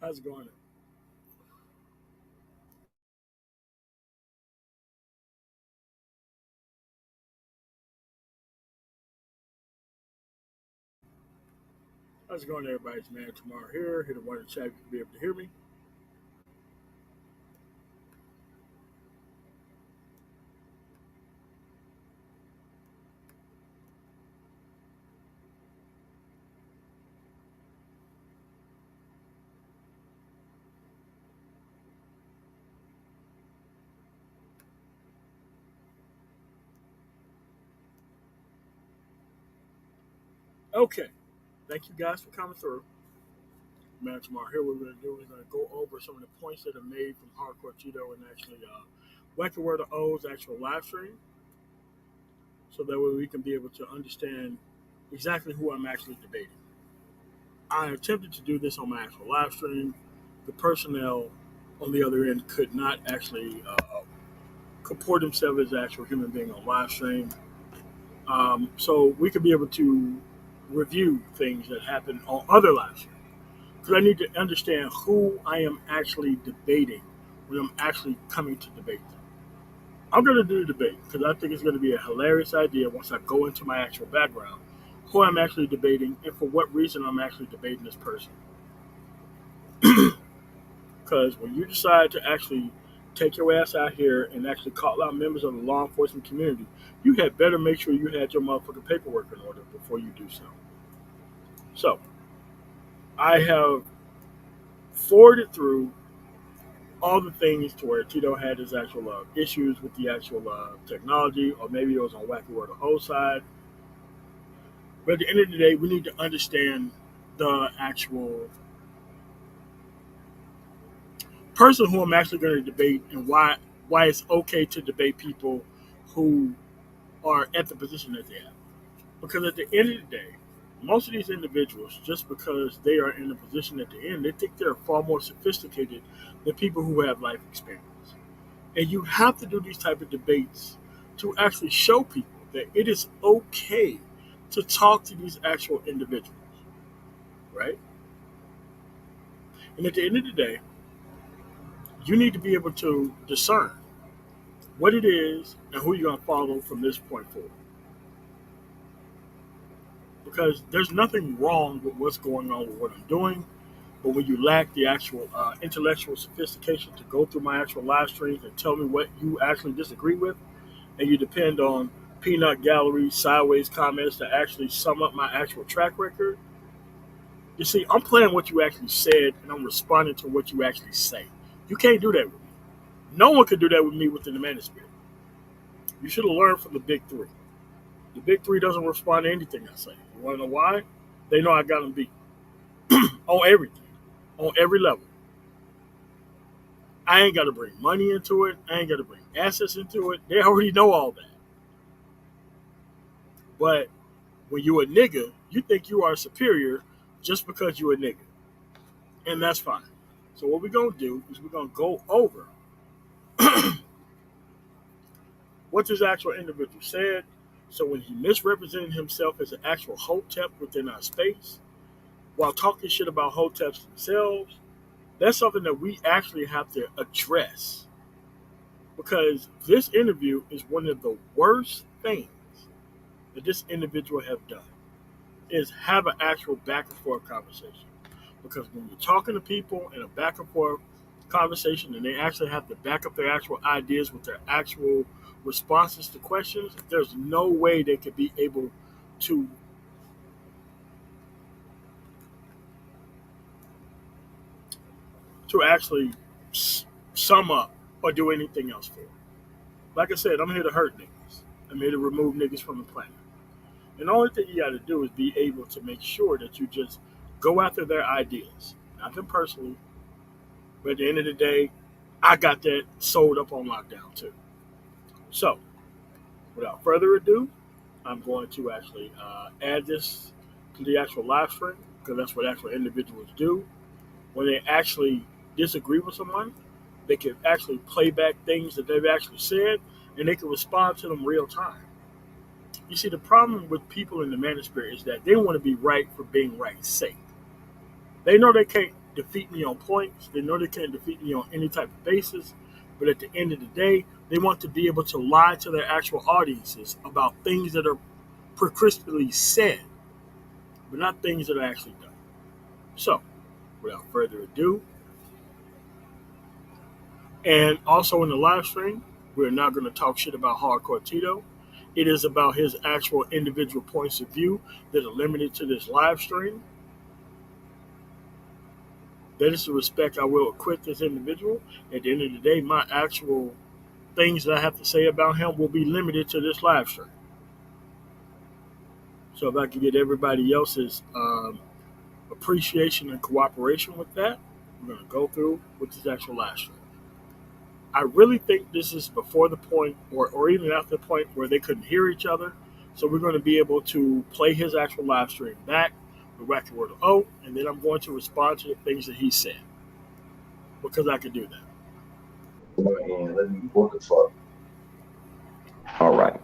How's it going? How's it going, everybody? It's Man Tomorrow here to want to chat. You can be able to hear me. Okay. Thank you guys for coming through. Man Tomorrow here. What we're going to do is going to go over some of the points that are made from Hardcore Tito and actually Wacky Word of O's actual live stream, so that way we can be able to understand exactly who I'm actually debating. I attempted to do this on my actual live stream. The personnel on the other end could not actually comport themselves as an actual human being on live stream. So we could be able to review things that happen on other live streams. Because I need to understand who I am actually debating when I'm actually coming to debate them. I'm going to do the debate because I think it's going to be a hilarious idea once I go into my actual background, who I'm actually debating, and for what reason I'm actually debating this person. Because when you decide to actually take your ass out here and actually call out members of the law enforcement community, you had better make sure you had your motherfucking paperwork in order before you do so. So, I have forwarded through all the things to where Tito had his actual issues with the actual technology, or maybe it was on Wacky Word of O side. But at the end of the day, we need to understand the actual person who I'm actually going to debate and why it's okay to debate people who are at the position that they have. Because at the end of the day, most of these individuals, just because they are in the position at the end, they think they're far more sophisticated than people who have life experience. And you have to do these type of debates to actually show people that it is okay to talk to these actual individuals, right? And at the end of the day, you need to be able to discern what it is and who you're going to follow from this point forward. Because there's nothing wrong with what's going on with what I'm doing, but when you lack the actual intellectual sophistication to go through my actual live streams and tell me what you actually disagree with, and you depend on peanut gallery sideways comments to actually sum up my actual track record, you see, I'm playing what you actually said and I'm responding to what you actually say. You can't do that with me. No one can do that with me within the manosphere. You should have learned from the big three. The big three doesn't respond to anything I say. You want to know why? They know I got them beat on everything, on every level. I ain't got to bring money into it. I ain't got to bring assets into it. They already know all that. But when you a nigga, you think you are superior just because you a nigga, and that's fine. So what we're gonna do is we're gonna go over what this actual individual said. So when he misrepresented himself as an actual hotep within our space, while talking shit about hoteps themselves, that's something that we actually have to address because this interview is one of the worst things that this individual have done is have an actual back and forth conversation. Because when you're talking to people in a back and forth conversation and they actually have to back up their actual ideas with their actual responses to questions, there's no way they could be able to actually sum up or do anything else for it. Like I said, I'm here to hurt niggas. I'm here to remove niggas from the planet. And the only thing you got to do is be able to make sure that you just go after their ideas. Not them personally, but at the end of the day, I got that sold up on lockdown too. So, without further ado, I'm going to actually add this to the actual live stream because that's what actual individuals do. When they actually disagree with someone, they can actually play back things that they've actually said and they can respond to them real time. You see, the problem with people in the manosphere is that they want to be right for being right's sake. They know they can't defeat me on points. They know they can't defeat me on any type of basis. But at the end of the day, they want to be able to lie to their actual audiences about things that are crisply said, but not things that are actually done. So, without further ado, and also in the live stream, we're not going to talk shit about Hardcore Tito. It is about his actual individual points of view that are limited to this live stream. That is the respect I will acquit this individual. At the end of the day, my actual things that I have to say about him will be limited to this live stream. So if I can get everybody else's appreciation and cooperation with that, we're going to go through with this actual live stream. I really think this is before the point, or even after the point where they couldn't hear each other. So we're going to be able to play his actual live stream back with Wacky Word of O, and then I'm going to respond to the things that he said because I can do that. What the fuck? All right.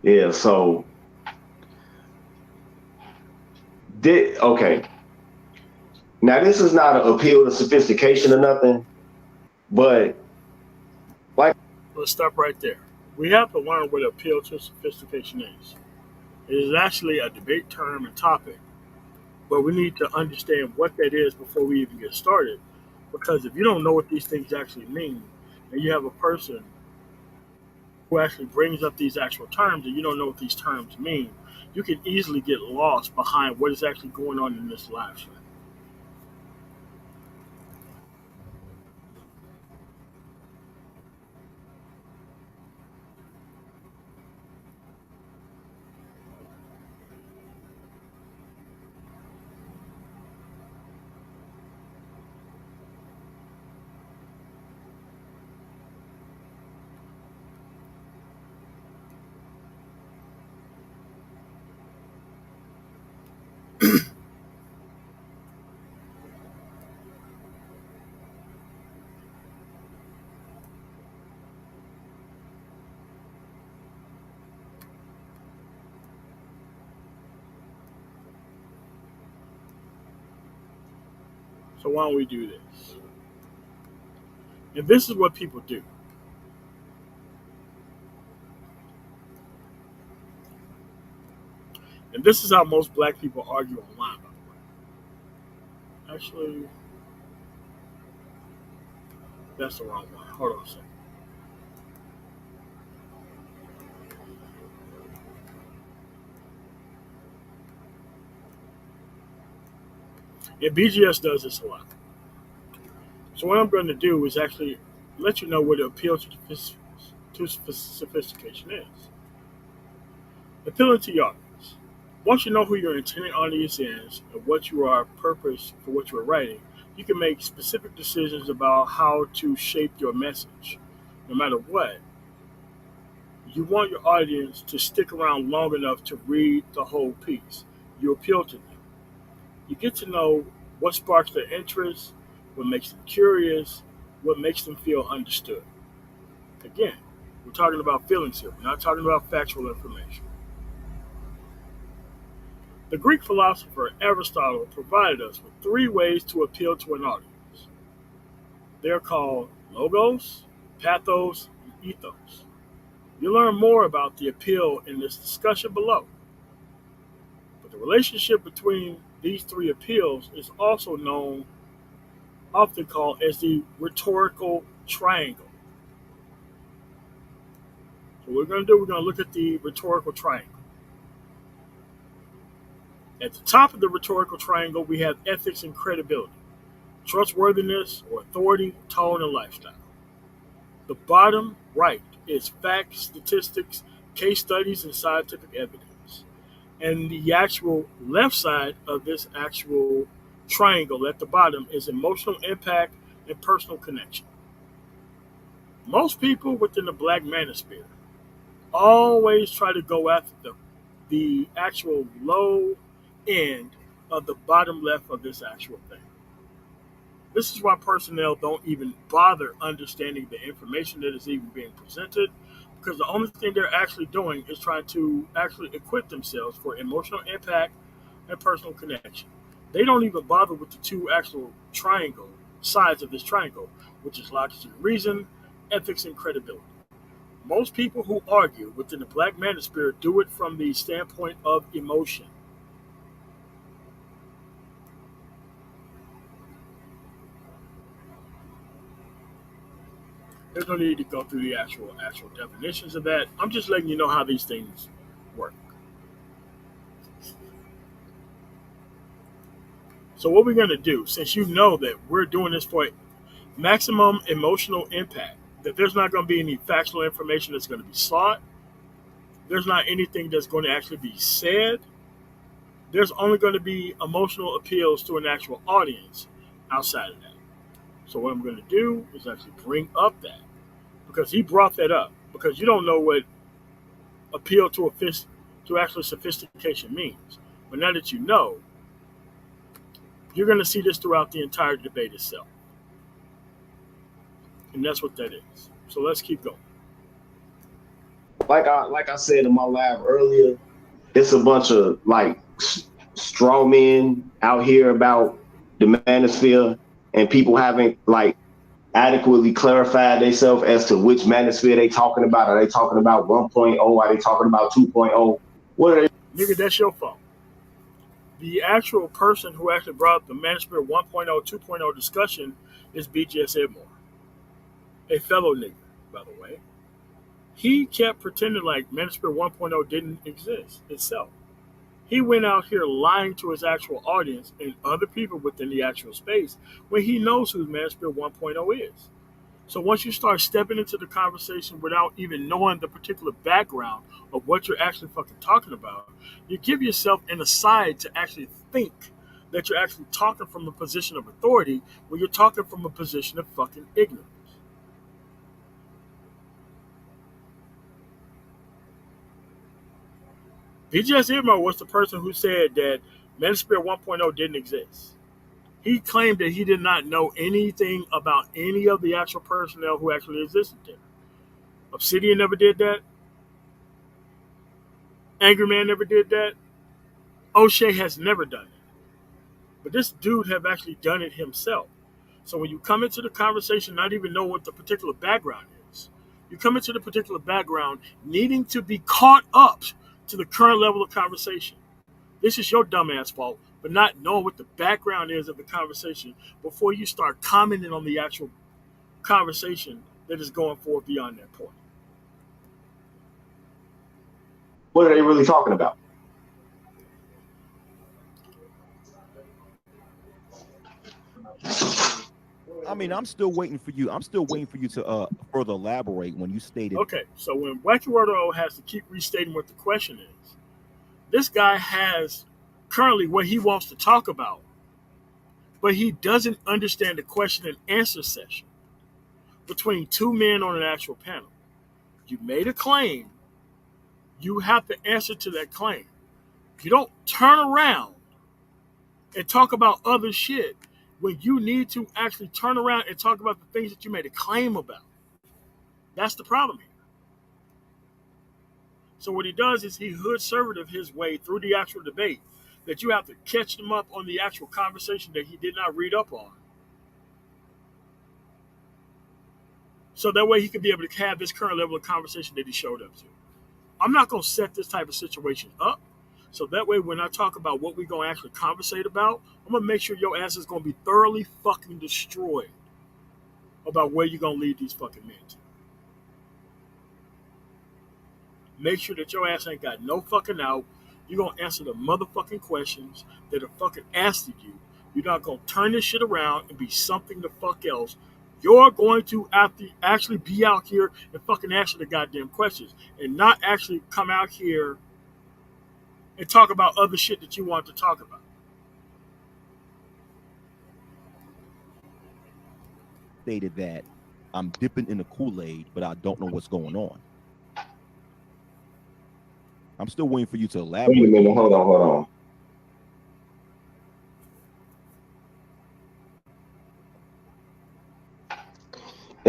Yeah, so okay. Now this is not an appeal to sophistication or nothing, but like, let's stop right there. We have to learn what appeal to sophistication is. It is actually a debate term and topic, but we need to understand what that is before we even get started. Because if you don't know what these things actually mean, and you have a person who actually brings up these actual terms and you don't know what these terms mean, you can easily get lost behind what is actually going on in this live stream. So why don't we do this? And this is what people do. And this is how most black people argue online, by the way. Actually, that's the wrong one. Hold on a second. And BGS does this a lot. So what I'm going to do is actually let you know what the appeal to sophistication is. Appealing to your audience. Once you know who your intended audience is and what you are purpose for what you are writing, you can make specific decisions about how to shape your message. No matter what, you want your audience to stick around long enough to read the whole piece. You appeal to them. You get to know what sparks their interest, what makes them curious, what makes them feel understood. Again, we're talking about feelings here. We're not talking about factual information. The Greek philosopher Aristotle provided us with three ways to appeal to an audience. They're called logos, pathos, and ethos. You'll learn more about the appeal in this discussion below. But the relationship between these three appeals is also known, often called as the rhetorical triangle. So what we're going to do, we're going to look at the rhetorical triangle. At the top of the rhetorical triangle, we have ethics and credibility, trustworthiness or authority, tone, and lifestyle. The bottom right is facts, statistics, case studies, and scientific evidence. And the actual left side of this actual triangle at the bottom is emotional impact and personal connection. Most people within the black manosphere always try to go after the actual low end of the bottom left of this actual thing. This is why personnel don't even bother understanding the information that is even being presented, because the only thing they're actually doing is trying to actually equip themselves for emotional impact and personal connection. They don't even bother with the two actual triangle sides of this triangle, which is logic and reason, ethics and credibility. Most people who argue within the black manosphere do it from the standpoint of emotion. There's no need to go through the actual definitions of that. I'm just letting you know how these things work. So what we're going to do, since you know that we're doing this for maximum emotional impact, that there's not going to be any factual information that's going to be sought, there's not anything that's going to actually be said, there's only going to be emotional appeals to an actual audience outside of that. So what I'm going to do is actually bring up that, because he brought that up, because you don't know what appeal to actual sophistication means. But now that you know, you're going to see this throughout the entire debate itself. And that's what that is. So let's keep going. Like I said in my lab earlier, it's a bunch of like straw men out here about the manosphere, and people haven't like adequately clarified themselves as to which manosphere they talking about. Are they talking about 1.0? Are they talking about 2.0? What are they? Nigga, that's your fault. The actual person who actually brought up the Manosphere 1.0, 2.0 discussion is BGS Edmore, a fellow nigga, by the way. He kept pretending like Manosphere 1.0 didn't exist itself. He went out here lying to his actual audience and other people within the actual space when he knows who Manosphere 1.0 is. So once you start stepping into the conversation without even knowing the particular background of what you're actually fucking talking about, you give yourself an aside to actually think that you're actually talking from a position of authority when you're talking from a position of fucking ignorance. BGS Irma was the person who said that Metasphere 1.0 didn't exist. He claimed that he did not know anything about any of the actual personnel who actually existed there. Obsidian never did that. Angry Man never did that. O'Shea has never done it. But this dude have actually done it himself. So when you come into the conversation not even know what the particular background is, you come into the particular background needing to be caught up to the current level of conversation. This is your dumbass fault for not knowing what the background is of the conversation before you start commenting on the actual conversation that is going forward beyond that point. What are they really talking about? I mean, I'm still waiting for you. I'm still waiting for you to further elaborate when you stated. Okay, so when Wacky Wordo has to keep restating what the question is, this guy has currently what he wants to talk about, but he doesn't understand the question and answer session between two men on an actual panel. You made a claim, you have to answer to that claim. You don't turn around and talk about other shit when you need to actually turn around and talk about the things that you made a claim about. That's the problem here. So what he does is he hood servative his way through the actual debate that you have to catch him up on the actual conversation that he did not read up on. So that way he can be able to have this current level of conversation that he showed up to. I'm not going to set this type of situation up. So that way when I talk about what we're going to actually conversate about, I'm going to make sure your ass is going to be thoroughly fucking destroyed about where you're going to lead these fucking men to. Make sure that your ass ain't got no fucking out. You're going to answer the motherfucking questions that are fucking asked of you. You're not going to turn this shit around and be something the fuck else. You're going to have to actually be out here and fucking answer the goddamn questions and not actually come out here and talk about other shit that you want to talk about. Stated that I'm dipping in the Kool-Aid, but I don't know what's going on. I'm still waiting for you to elaborate. Wait a minute, hold on.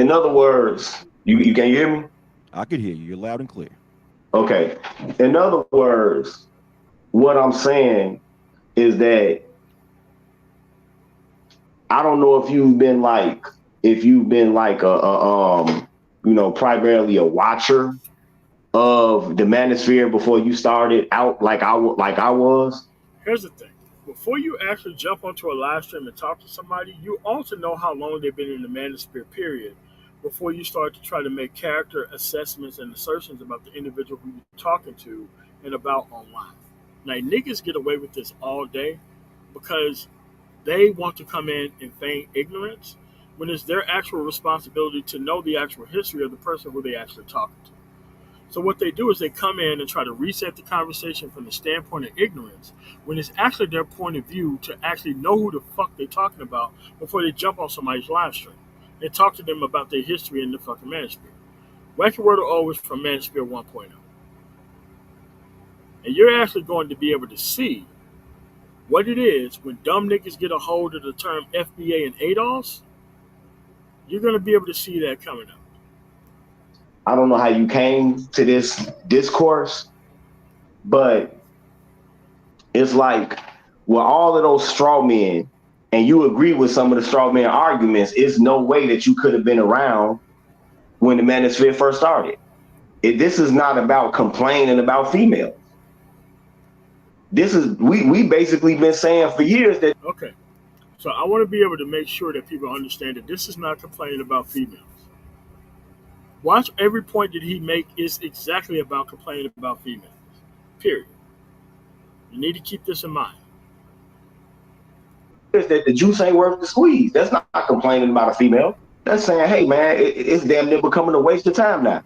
In other words, you can hear me? I could hear you. You're loud and clear. Okay. In other words, what I'm saying is that I don't know if you've been like primarily a watcher of the manosphere before you started out like I was. Here's the thing. Before you actually jump onto a live stream and talk to somebody, you ought to know how long they've been in the manosphere period before you start to try to make character assessments and assertions about the individual who you're talking to and about online. Now, niggas get away with this all day because they want to come in and feign ignorance when it's their actual responsibility to know the actual history of the person who they actually talking to. So what they do is they come in and try to reset the conversation from the standpoint of ignorance when it's actually their point of view to actually know who the fuck they're talking about before they jump on somebody's live stream and talk to them about their history in the fucking manosphere. Wacky Word always from Manosphere 1.0. And you're actually going to be able to see what it is when dumb niggas get a hold of the term FBA and ADOS. You're going to be able to see that coming up. I don't know how you came to this discourse, but it's like with all of those straw men, and you agree with some of the straw man arguments, it's no way that you could have been around when the manosphere first started. This is not about complaining about females. This is we basically been saying for years that. Okay. So I want to be able to make sure that people understand that this is not complaining about females. Watch every point that he make is exactly about complaining about females. Period. You need to keep this in mind. That the juice ain't worth the squeeze. That's not complaining about a female. That's saying, hey man, it's damn near becoming a waste of time now.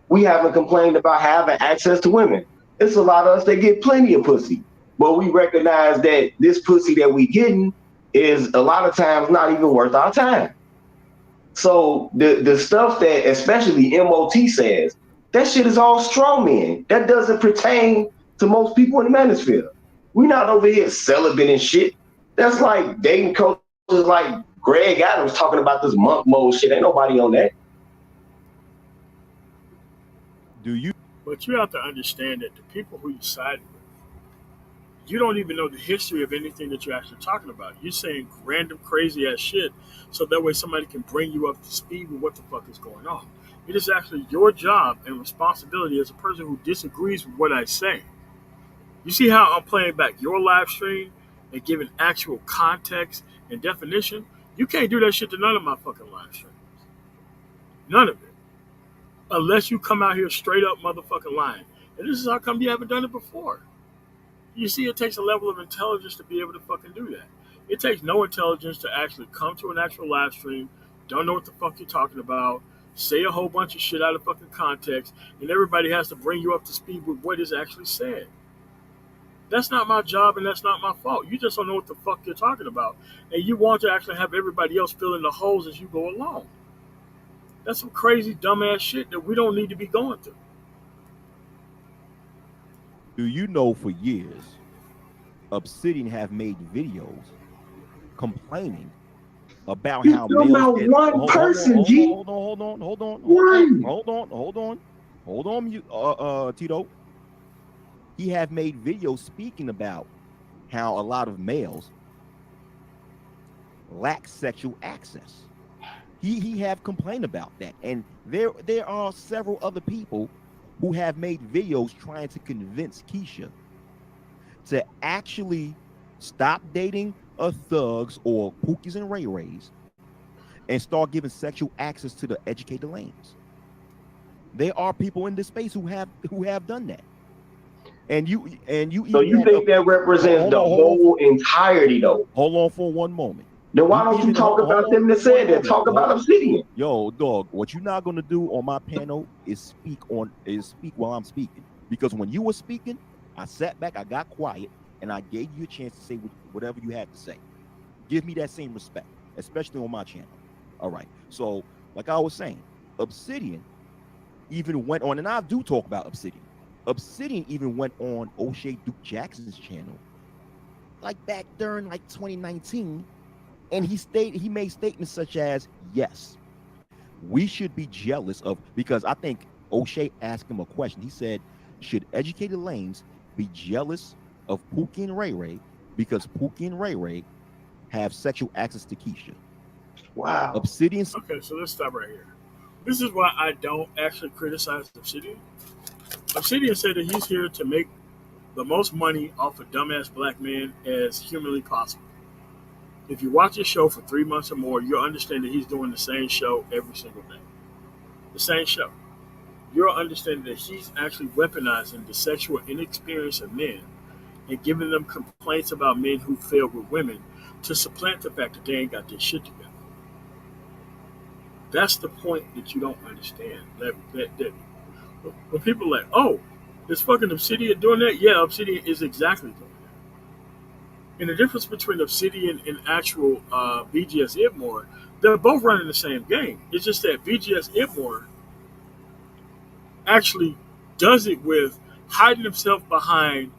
We haven't complained about having access to women. It's a lot of us that get plenty of pussy, but we recognize that this pussy that we getting is a lot of times not even worth our time. So the stuff that especially MOT says, that shit is all straw men. That doesn't pertain to most people in the manosphere. We're not over here celibate and shit. That's like dating coaches like Greg Adams talking about this monk mode shit. Ain't nobody on that. Do you? But you have to understand that the people who you side with, you don't even know the history of anything that you're actually talking about. You're saying random crazy ass shit so that way somebody can bring you up to speed with what the fuck is going on. It is actually your job and responsibility as a person who disagrees with what I say. You see how I'm playing back your live stream and giving actual context and definition? You can't do that shit to none of my fucking live streams. None of it. Unless you come out here straight up motherfucking lying. And this is how come you haven't done it before. You see, it takes a level of intelligence to be able to fucking do that. It takes no intelligence to actually come to an actual live stream, don't know what the fuck you're talking about, say a whole bunch of shit out of fucking context, and everybody has to bring you up to speed with what is actually said. That's not my job and that's not my fault. You just don't know what the fuck you're talking about. And you want to actually have everybody else fill in the holes as you go along. That's some crazy dumbass shit that we don't need to be going through. Do you know for years, Obsidian have made videos complaining about how males about one person, G. Hold on, Tito. He have made videos speaking about how a lot of males lack sexual access. He have complained about that, and there are several other people who have made videos trying to convince Keisha to actually stop dating thugs or Pookies and Ray Rays and start giving sexual access to the educated lanes. There are people in this space who have done that. And you So you think that represents the whole entirety though? Hold on for one moment. Then why don't you talk about them that said that? Talk about Obsidian. Yo, dog, what you're not gonna do on my panel is speak while I'm speaking. Because when you were speaking, I sat back, I got quiet, and I gave you a chance to say whatever you had to say. Give me that same respect, especially on my channel. All right. So, like I was saying, Obsidian even went on, and I do talk about Obsidian. Obsidian even went on O'Shea Duke Jackson's channel, like back during like 2019. And he made statements such as, yes, We should be jealous of, because I think O'Shea asked him a question. He said, should educated lames be jealous of Pookie and Ray Ray because Pookie and Ray Ray have sexual access to Keisha? Wow. Obsidian. Okay, so let's stop right here. This is why I don't actually criticize Obsidian. Obsidian said that he's here to make the most money off a dumbass black man as humanly possible. If you watch his show for 3 months or more, you'll understand that he's doing the same show every single day. The same show. You'll understand that he's actually weaponizing the sexual inexperience of men and giving them complaints about men who fail with women to supplant the fact that they ain't got their shit together. That's the point that you don't understand. That when people are like, oh, is fucking Obsidian doing that? Yeah, Obsidian is exactly doing that. And the difference between Obsidian and actual BGS Ibmore, they're both running the same game. It's just that BGS Ibmore actually does it with hiding himself behind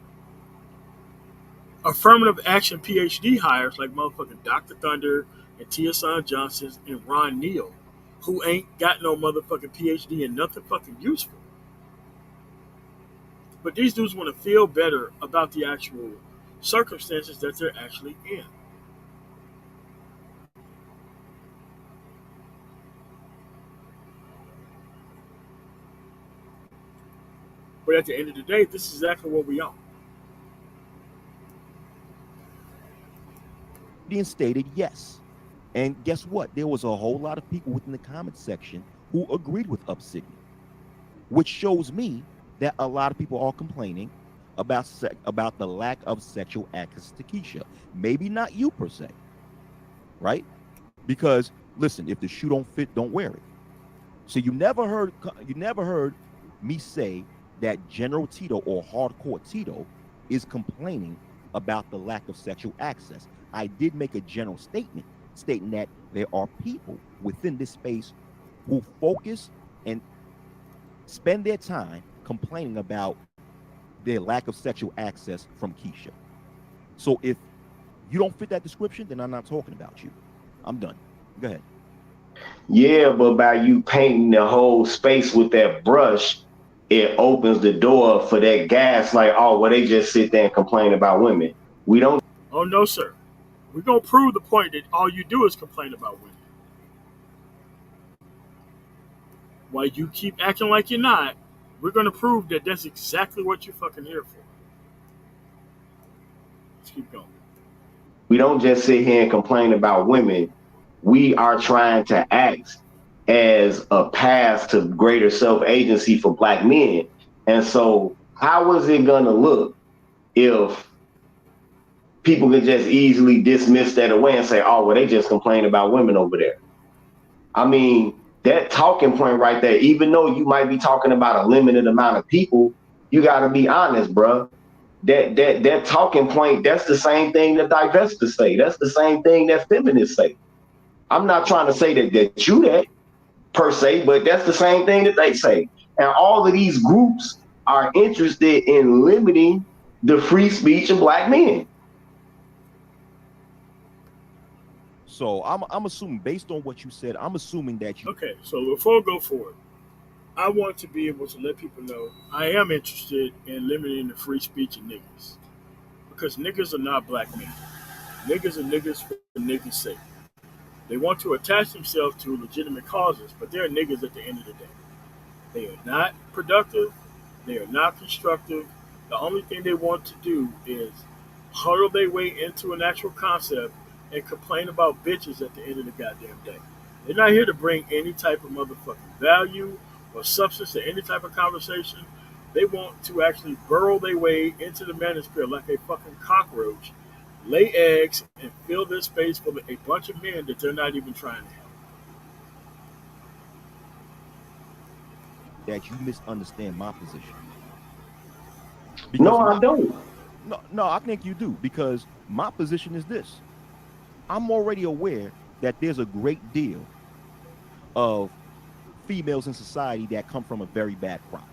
affirmative action PhD hires like motherfucking Dr. Thunder and Tia Son Johnson and Ron Neal, who ain't got no motherfucking PhD and nothing fucking useful. But these dudes want to feel better about the actual circumstances that they're actually in. But at the end of the day, this is exactly what we are. Stated yes. And guess what? There was a whole lot of people within the comment section who agreed with Obsidian, which shows me that a lot of people are complaining about the lack of sexual access to Keisha. Maybe not you per se, right? Because listen, if the shoe don't fit, don't wear it. So you never heard me say that General Tito or Hardcore Tito is complaining about the lack of sexual access. I did make a general statement stating that there are people within this space who focus and spend their time complaining about their lack of sexual access from Keisha. So if you don't fit that description, then I'm not talking about you. I'm done. Go ahead. Yeah, but by you painting the whole space with that brush, it opens the door for that gas. Like, oh, well, they just sit there and complain about women. We don't. Oh no, sir. We're gonna prove the point that all you do is complain about women. While you keep acting like you're not, we're gonna prove that that's exactly what you're fucking here for. Let's keep going. We don't just sit here and complain about women. We are trying to act as a path to greater self-agency for black men. And so how is it gonna look if people can just easily dismiss that away and say, oh, well, they just complain about women over there? I mean, that talking point right there, even though you might be talking about a limited amount of people, you got to be honest, bro. That talking point, that's the same thing that divestors say. That's the same thing that feminists say. I'm not trying to say that you that per se, but that's the same thing that they say. And all of these groups are interested in limiting the free speech of black men. So I'm assuming, based on what you said, I'm assuming that you. Okay, so before we go forward, I want to be able to let people know I am interested in limiting the free speech of niggas. Because niggas are not black men. Niggas are niggas for niggas' sake. They want to attach themselves to legitimate causes, but they're niggas at the end of the day. They are not productive. They are not constructive. The only thing they want to do is huddle their way into an actual concept and complain about bitches at the end of the goddamn day. They're not here to bring any type of motherfucking value or substance to any type of conversation. They want to actually burrow their way into the manosphere like a fucking cockroach, lay eggs, and fill their space with a bunch of men that they're not even trying to help. That you misunderstand my position. No, I don't. No, I think you do, because my position is this. I'm already aware that there's a great deal of females in society that come from a very bad crop,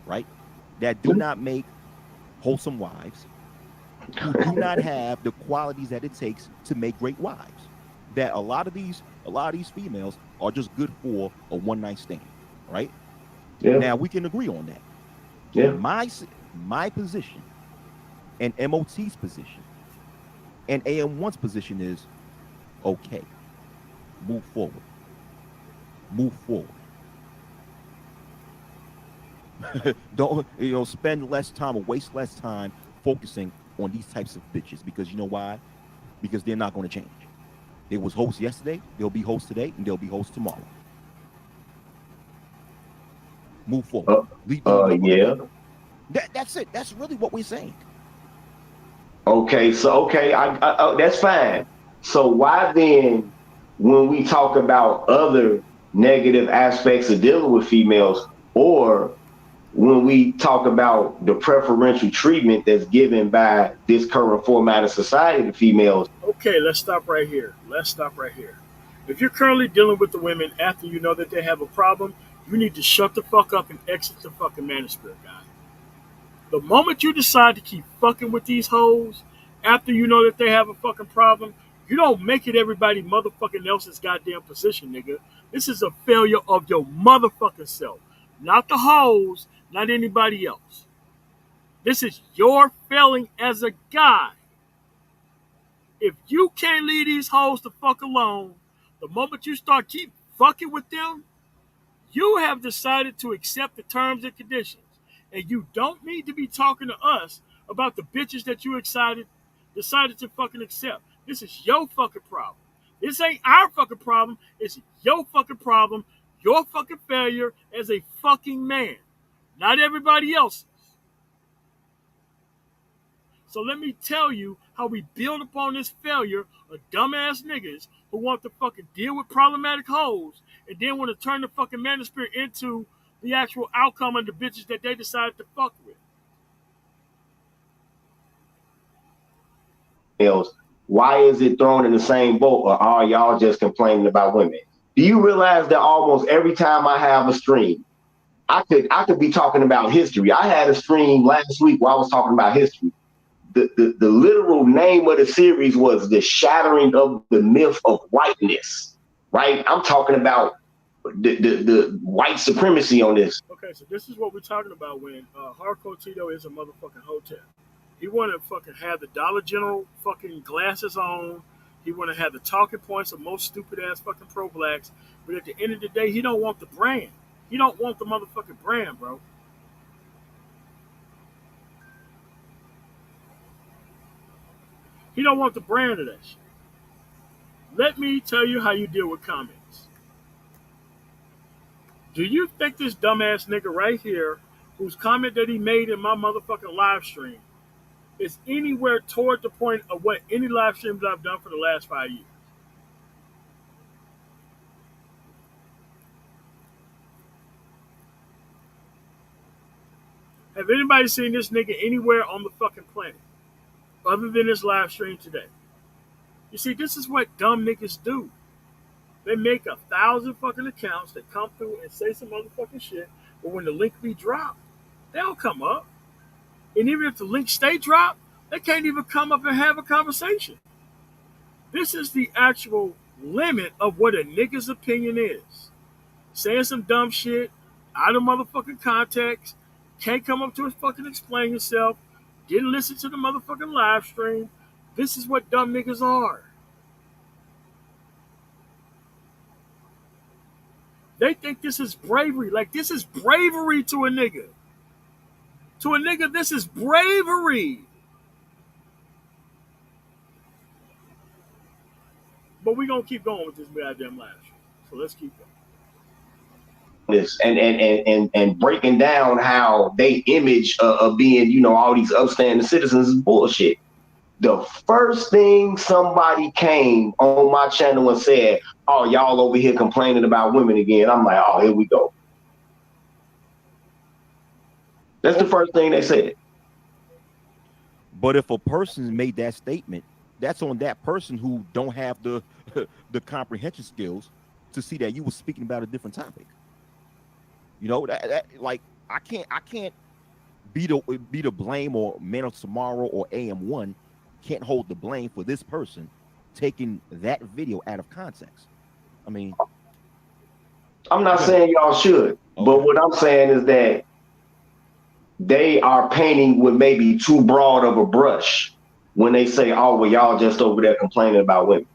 right? That do not make wholesome wives, who do not have the qualities that it takes to make great wives. That a lot of these females are just good for a one night stand, right? Yeah. Now we can agree on that. Yeah. My position and MOT's position and AM1's position is okay. Move forward. Move forward. Don't spend less time or waste less time focusing on these types of bitches because you know why? Because they're not going to change. They was hosts yesterday, they'll be hosts today, and they'll be hosts tomorrow. Move forward. Leave them alone. Yeah. That's it. That's really what we're saying. Okay. So okay, that's fine. So why then, when we talk about other negative aspects of dealing with females, or when we talk about the preferential treatment that's given by this current format of society to females? Okay, let's stop right here. Let's stop right here. If you're currently dealing with the women after you know that they have a problem, you need to shut the fuck up and exit the fucking manosphere, guy. The moment you decide to keep fucking with these hoes after you know that they have a fucking problem, you don't make it everybody motherfucking else's goddamn position, nigga. This is a failure of your motherfucking self. Not the hoes, not anybody else. This is your failing as a guy. If you can't leave these hoes the fuck alone, the moment you start keep fucking with them, you have decided to accept the terms and conditions. And you don't need to be talking to us about the bitches that you decided to fucking accept. This is your fucking problem. This ain't our fucking problem. It's your fucking problem. Your fucking failure as a fucking man. Not everybody else's. So let me tell you how we build upon this failure of dumbass niggas who want to fucking deal with problematic hoes and then want to turn the fucking manosphere into the actual outcome of the bitches that they decided to fuck with. Else, why is it thrown in the same boat, or are y'all just complaining about women? Do you realize that almost every time I have a stream, I could be talking about history. I had a stream last week where I was talking about history. The literal name of the series was The Shattering of the Myth of Whiteness, right? I'm talking about the white supremacy on this. Okay, so this is what we're talking about when Hardcore Tito is a motherfucking hotel. He want to fucking have the Dollar General fucking glasses on. He want to have the talking points of most stupid ass fucking pro blacks. But at the end of the day, he don't want the brand. He don't want the motherfucking brand, bro. He don't want the brand of that shit. Let me tell you how you deal with comments. Do you think this dumbass nigga right here, whose comment that he made in my motherfucking live stream, is anywhere toward the point of what any live streams I've done for the last 5 years? Have anybody seen this nigga anywhere on the fucking planet other than this live stream today? You see, this is what dumb niggas do. They make 1,000 fucking accounts that come through and say some motherfucking shit, but when the link be dropped, they don't come up. And even if the link stay dropped, they can't even come up and have a conversation. This is the actual limit of what a nigga's opinion is. Saying some dumb shit out of motherfucking context, can't come up to it fucking explain yourself, didn't listen to the motherfucking live stream. This is what dumb niggas are. They think this is bravery. Like, this is bravery to a nigga. To a nigga, this is bravery. But we're going to keep going with this goddamn live stream. So let's keep going. This and breaking down how they image of being, all these upstanding citizens is bullshit. The first thing somebody came on my channel and said, "Oh, y'all over here complaining about women again." I'm like, "Oh, here we go." That's the first thing they said. But if a person made that statement, that's on that person who don't have the the comprehension skills to see that you were speaking about a different topic. That like I can't be the blame, or Man of Tomorrow or AM1 can't hold the blame for this person taking that video out of context. I mean, I'm not saying y'all should, but what I'm saying is that they are painting with maybe too broad of a brush when they say, "Oh, well, y'all just over there complaining about women."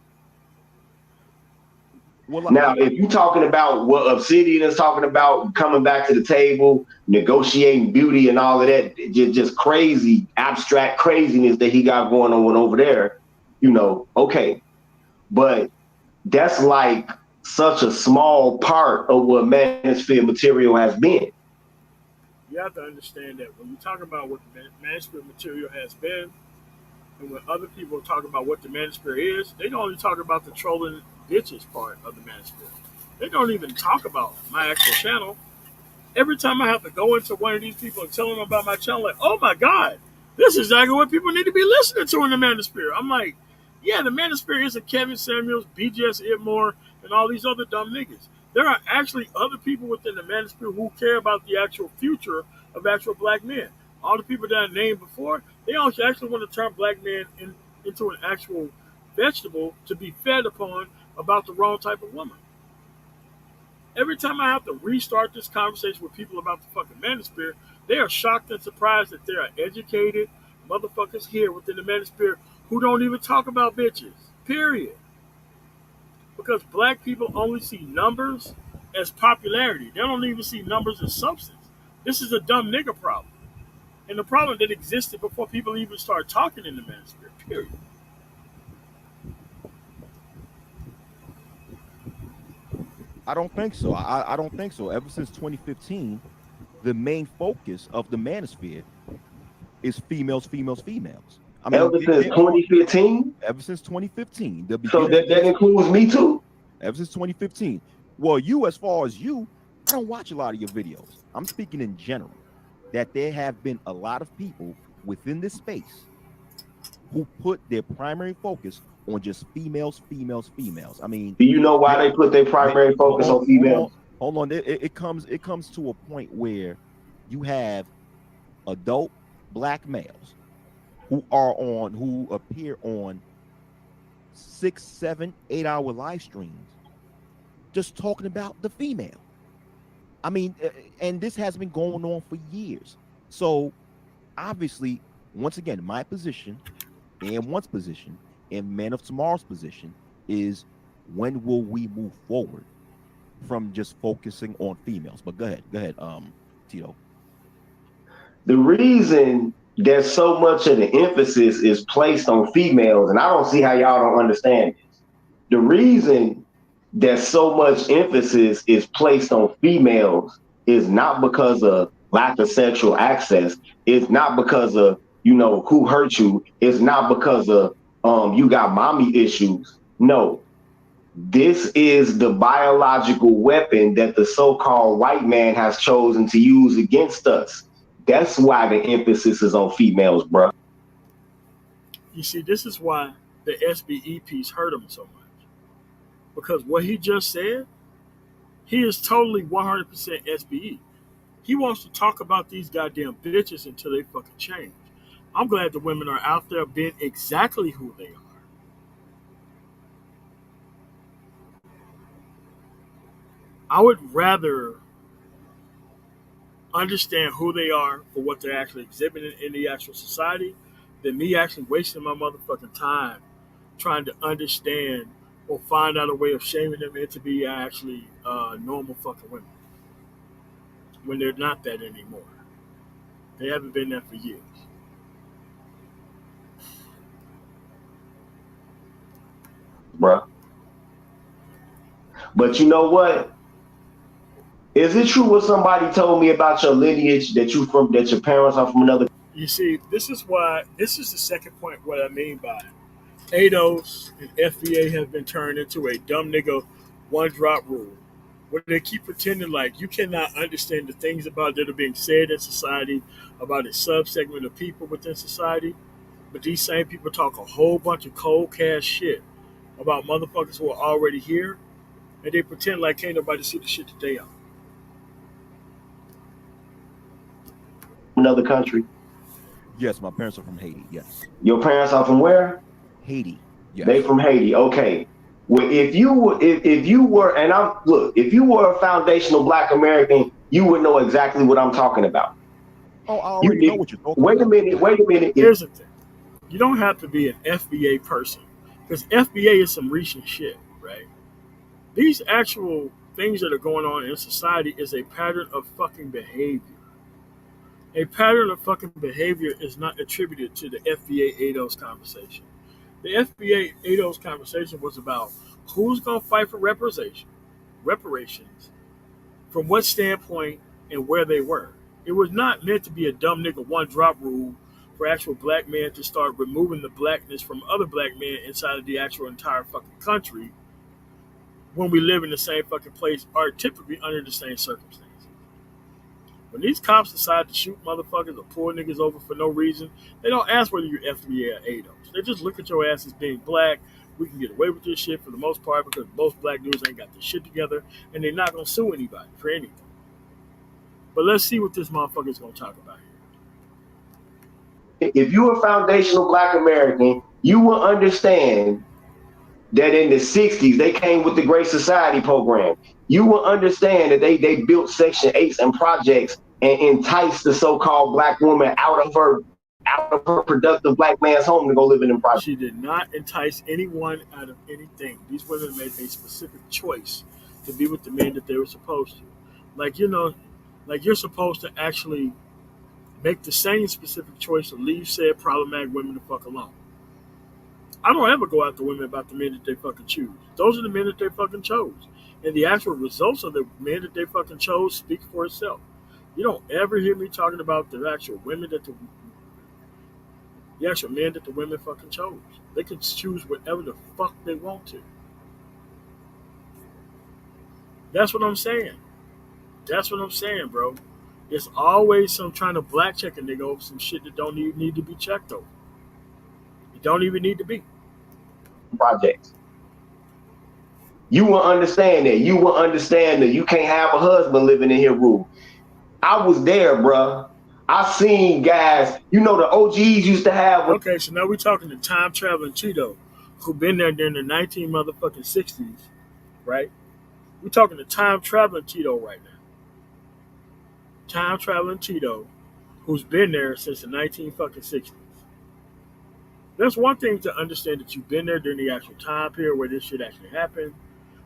Well, Now, if you're talking about what Obsidian is talking about, coming back to the table, negotiating beauty and all of that, just crazy, abstract craziness that he got going on over there, okay. But that's like such a small part of what Manosphere material has been. You have to understand that when you talk about what the Manosphere material has been, and when other people talk about what the Manosphere is, they don't only talk about the trolling bitches part of the Manosphere. They don't even talk about my actual channel. Every time I have to go into one of these people and tell them about my channel, like, oh my God, this is exactly what people need to be listening to in the Manosphere. I'm like, yeah, the Manosphere isn't Kevin Samuels, BJS Idmore, and all these other dumb niggas. There are actually other people within the Manosphere who care about the actual future of actual black men. All the people that I named before, they also actually want to turn black men into an actual vegetable to be fed upon about the wrong type of woman. Every time I have to restart this conversation with people about the fucking manosphere, they are shocked and surprised that there are educated motherfuckers here within the manosphere who don't even talk about bitches. Period. Because black people only see numbers as popularity. They don't even see numbers as substance. This is a dumb nigga problem. And the problem that existed before people even started talking in the manosphere. Period. I don't think so. I don't think so. Ever since 2015, the main focus of the manosphere is females, females, females. I mean, Ever since 2015? Ever since 2015. The So beginning that includes me too? Ever since 2015. Well, as far as you, I don't watch a lot of your videos. I'm speaking in general, that there have been a lot of people within this space who put their primary focus on just females, females, females. I mean, do you know why they put their primary focus on females? Hold on. It comes to a point where you have adult black males who appear on 6, 7, 8 hour live streams just talking about the female. I mean, and this has been going on for years. So obviously, once again, my position and one's position and Man of Tomorrow's position is, when will we move forward from just focusing on females? But go ahead, Tito. The reason that so much of the emphasis is placed on females, and I don't see how y'all don't understand this. The reason that so much emphasis is placed on females is not because of lack of sexual access. It's not because of, who hurt you. It's not because of you got mommy issues. No, this is the biological weapon that the so-called white man has chosen to use against us. That's why the emphasis is on females, bro. You see, this is why the SBE piece hurt him so much. Because what he just said, he is totally 100% SBE. He wants to talk about these goddamn bitches until they fucking change. I'm glad the women are out there being exactly who they are. I would rather understand who they are for what they're actually exhibiting in the actual society than me actually wasting my motherfucking time trying to understand or find out a way of shaming them into be actually normal fucking women when they're not that anymore. They haven't been that for years. Bruh. But you know what? Is it true what somebody told me about your lineage that your parents are from another? You see, this is the second point what I mean by ADOS and FBA have been turned into a dumb nigga one drop rule. Where they keep pretending like you cannot understand the things about that are being said in society about a subsegment of people within society. But these same people talk a whole bunch of cold cash shit about motherfuckers who are already here, and they pretend like can't nobody see the shit that they are. Another country? Yes, my parents are from Haiti. Yes. Your parents are from where? Haiti. Yes. They from Haiti. Okay. Well, if you were, and I'm look, if you were a foundational Black American, you would know exactly what I'm talking about. Oh, I already know what you're talking Wait a about. minute, wait a minute. Here's the thing. You don't have to be an FBA person because FBA is some recent shit, right? These actual things that are going on in society is a pattern of fucking behavior. A pattern of fucking behavior is not attributed to the FBA ADOS conversation. The FBA ADOS conversation was about who's going to fight for reparations, from what standpoint, and where they were. It was not meant to be a dumb nigga one drop rule for actual black men to start removing the blackness from other black men inside of the actual entire fucking country when we live in the same fucking place or typically under the same circumstances. When these cops decide to shoot motherfuckers or pull niggas over for no reason, they don't ask whether you're FBA or ADOS. They just look at your ass as being black. We can get away with this shit for the most part because most black dudes ain't got this shit together and they're not going to sue anybody for anything. But let's see what this motherfucker's going to talk about here. If you're a foundational Black American, you will understand that in the 60s, they came with the Great Society program. You will understand that they built Section 8s and projects and enticed the so-called Black woman out of her productive Black man's home to go live in them projects. She did not entice anyone out of anything. These women made a specific choice to be with the men that they were supposed to. Like, you know, like you're supposed to actually make the same specific choice to leave said problematic women the fuck alone. I don't ever go after women about the men that they fucking choose. Those are the men that they fucking chose. And the actual results of the men that they fucking chose speak for itself. You don't ever hear me talking about the actual women that the actual men that the women fucking chose. They can choose whatever the fuck they want to. That's what I'm saying. That's what I'm saying, bro. It's always some trying to black check a nigga over some shit that don't even need to be checked over. It don't even need to be. Projects. You will understand that. You will understand that you can't have a husband living in here rule. I was there, bruh. I seen guys, you know, the OGs used to have. Okay, so now we're talking to time traveling Tito, who been there during the 1960s, right? We're talking to time traveling Tito right now. Time traveling Tito, who's been there since the 1960s. There's one thing to understand that you've been there during the actual time period where this shit actually happened,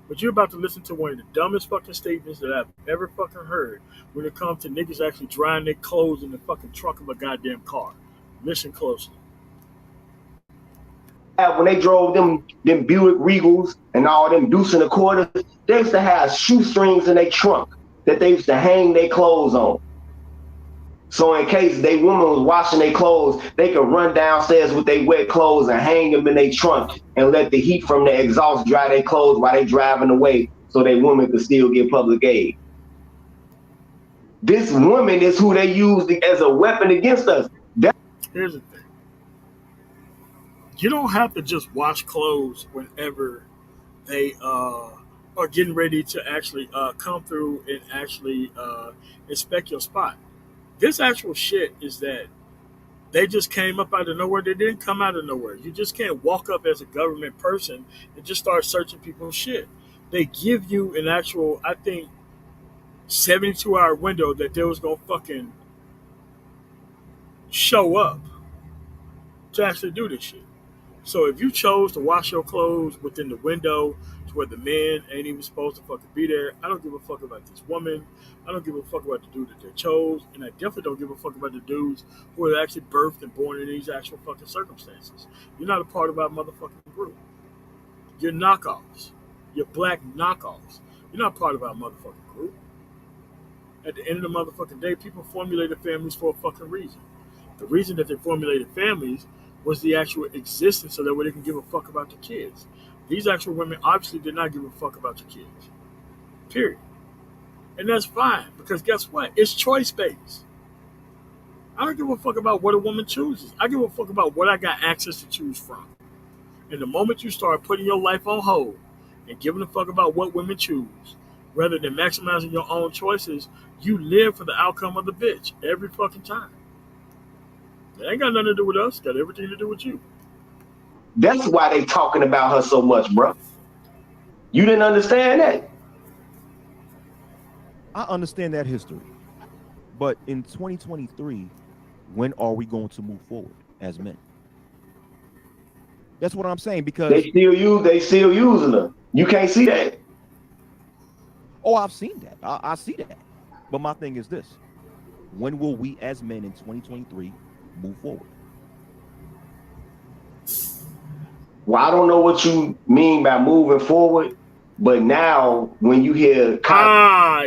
but you're about to listen to one of the dumbest fucking statements that I've ever fucking heard when it comes to niggas actually drying their clothes in the fucking trunk of a goddamn car. Listen closely. When they drove them Buick Regals and all them Deuce and a Quarter, they used to have shoestrings in their trunk that they used to hang their clothes on. So in case they woman was washing their clothes, they could run downstairs with their wet clothes and hang them in their trunk and let the heat from the exhaust dry their clothes while they driving away so they woman could still get public aid. This woman is who they used as a weapon against us. Here's the thing. You don't have to just wash clothes whenever they are getting ready to actually come through and actually inspect your spot. This actual shit is that they just came up out of nowhere. They didn't come out of nowhere. You just can't walk up as a government person and just start searching people's shit. They give you an actual, I think, 72-hour window that they was going to fucking show up to actually do this shit. So if you chose to wash your clothes within the window to where the man ain't even supposed to fucking be there, I don't give a fuck about this woman. I don't give a fuck about the dude that they chose. And I definitely don't give a fuck about the dudes who are actually birthed and born in these actual fucking circumstances. You're not a part of our motherfucking group. You're knockoffs. You're black knockoffs. You're not part of our motherfucking group. At the end of the motherfucking day, people formulated families for a fucking reason. The reason that they formulated families was the actual existence so that way they can give a fuck about the kids. These actual women obviously did not give a fuck about the kids. Period. And that's fine, because guess what? It's choice-based. I don't give a fuck about what a woman chooses. I give a fuck about what I got access to choose from. And the moment you start putting your life on hold and giving a fuck about what women choose, rather than maximizing your own choices, you live for the outcome of the bitch every fucking time. It ain't got nothing to do with us. Got everything to do with you. That's why they talking about her so much, bro. You didn't understand that? I understand that history. But in 2023, when are we going to move forward as men? That's what I'm saying. Because They still using her. You can't see that. I've seen that. I see that. But my thing is this: when will we as men in 2023 move forward? Well, I don't know what you mean by moving forward, but now when you hear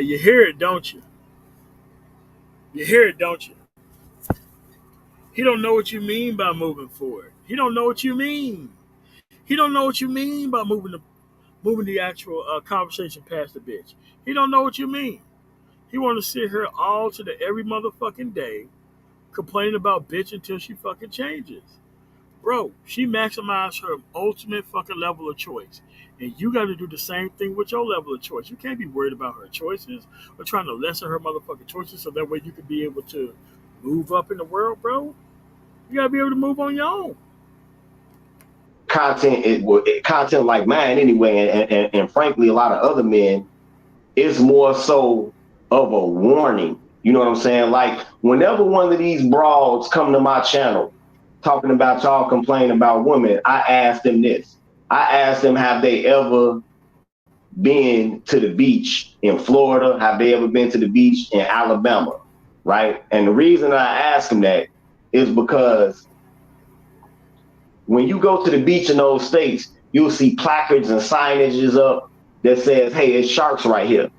You hear it, don't you? You hear it, don't you? He don't know what you mean by moving forward. He don't know what you mean. He don't know what you mean by moving the actual conversation past the bitch. He don't know what you mean. He want to sit here all to the every motherfucking day complaining about bitch until she fucking changes. Bro, she maximized her ultimate fucking level of choice. And you got to do the same thing with your level of choice. You can't be worried about her choices or trying to lessen her motherfucking choices so that way you can be able to move up in the world, bro. You got to be able to move on your own. content like mine anyway, and frankly, a lot of other men, is more so of a warning. You know what I'm saying? Like whenever one of these broads come to my channel talking about y'all complaining about women, I ask them this. I ask them, have they ever been to the beach in Florida? Have they ever been to the beach in Alabama? Right? And the reason I ask them that is because when you go to the beach in those states, you'll see placards and signages up that says, hey, it's sharks right here.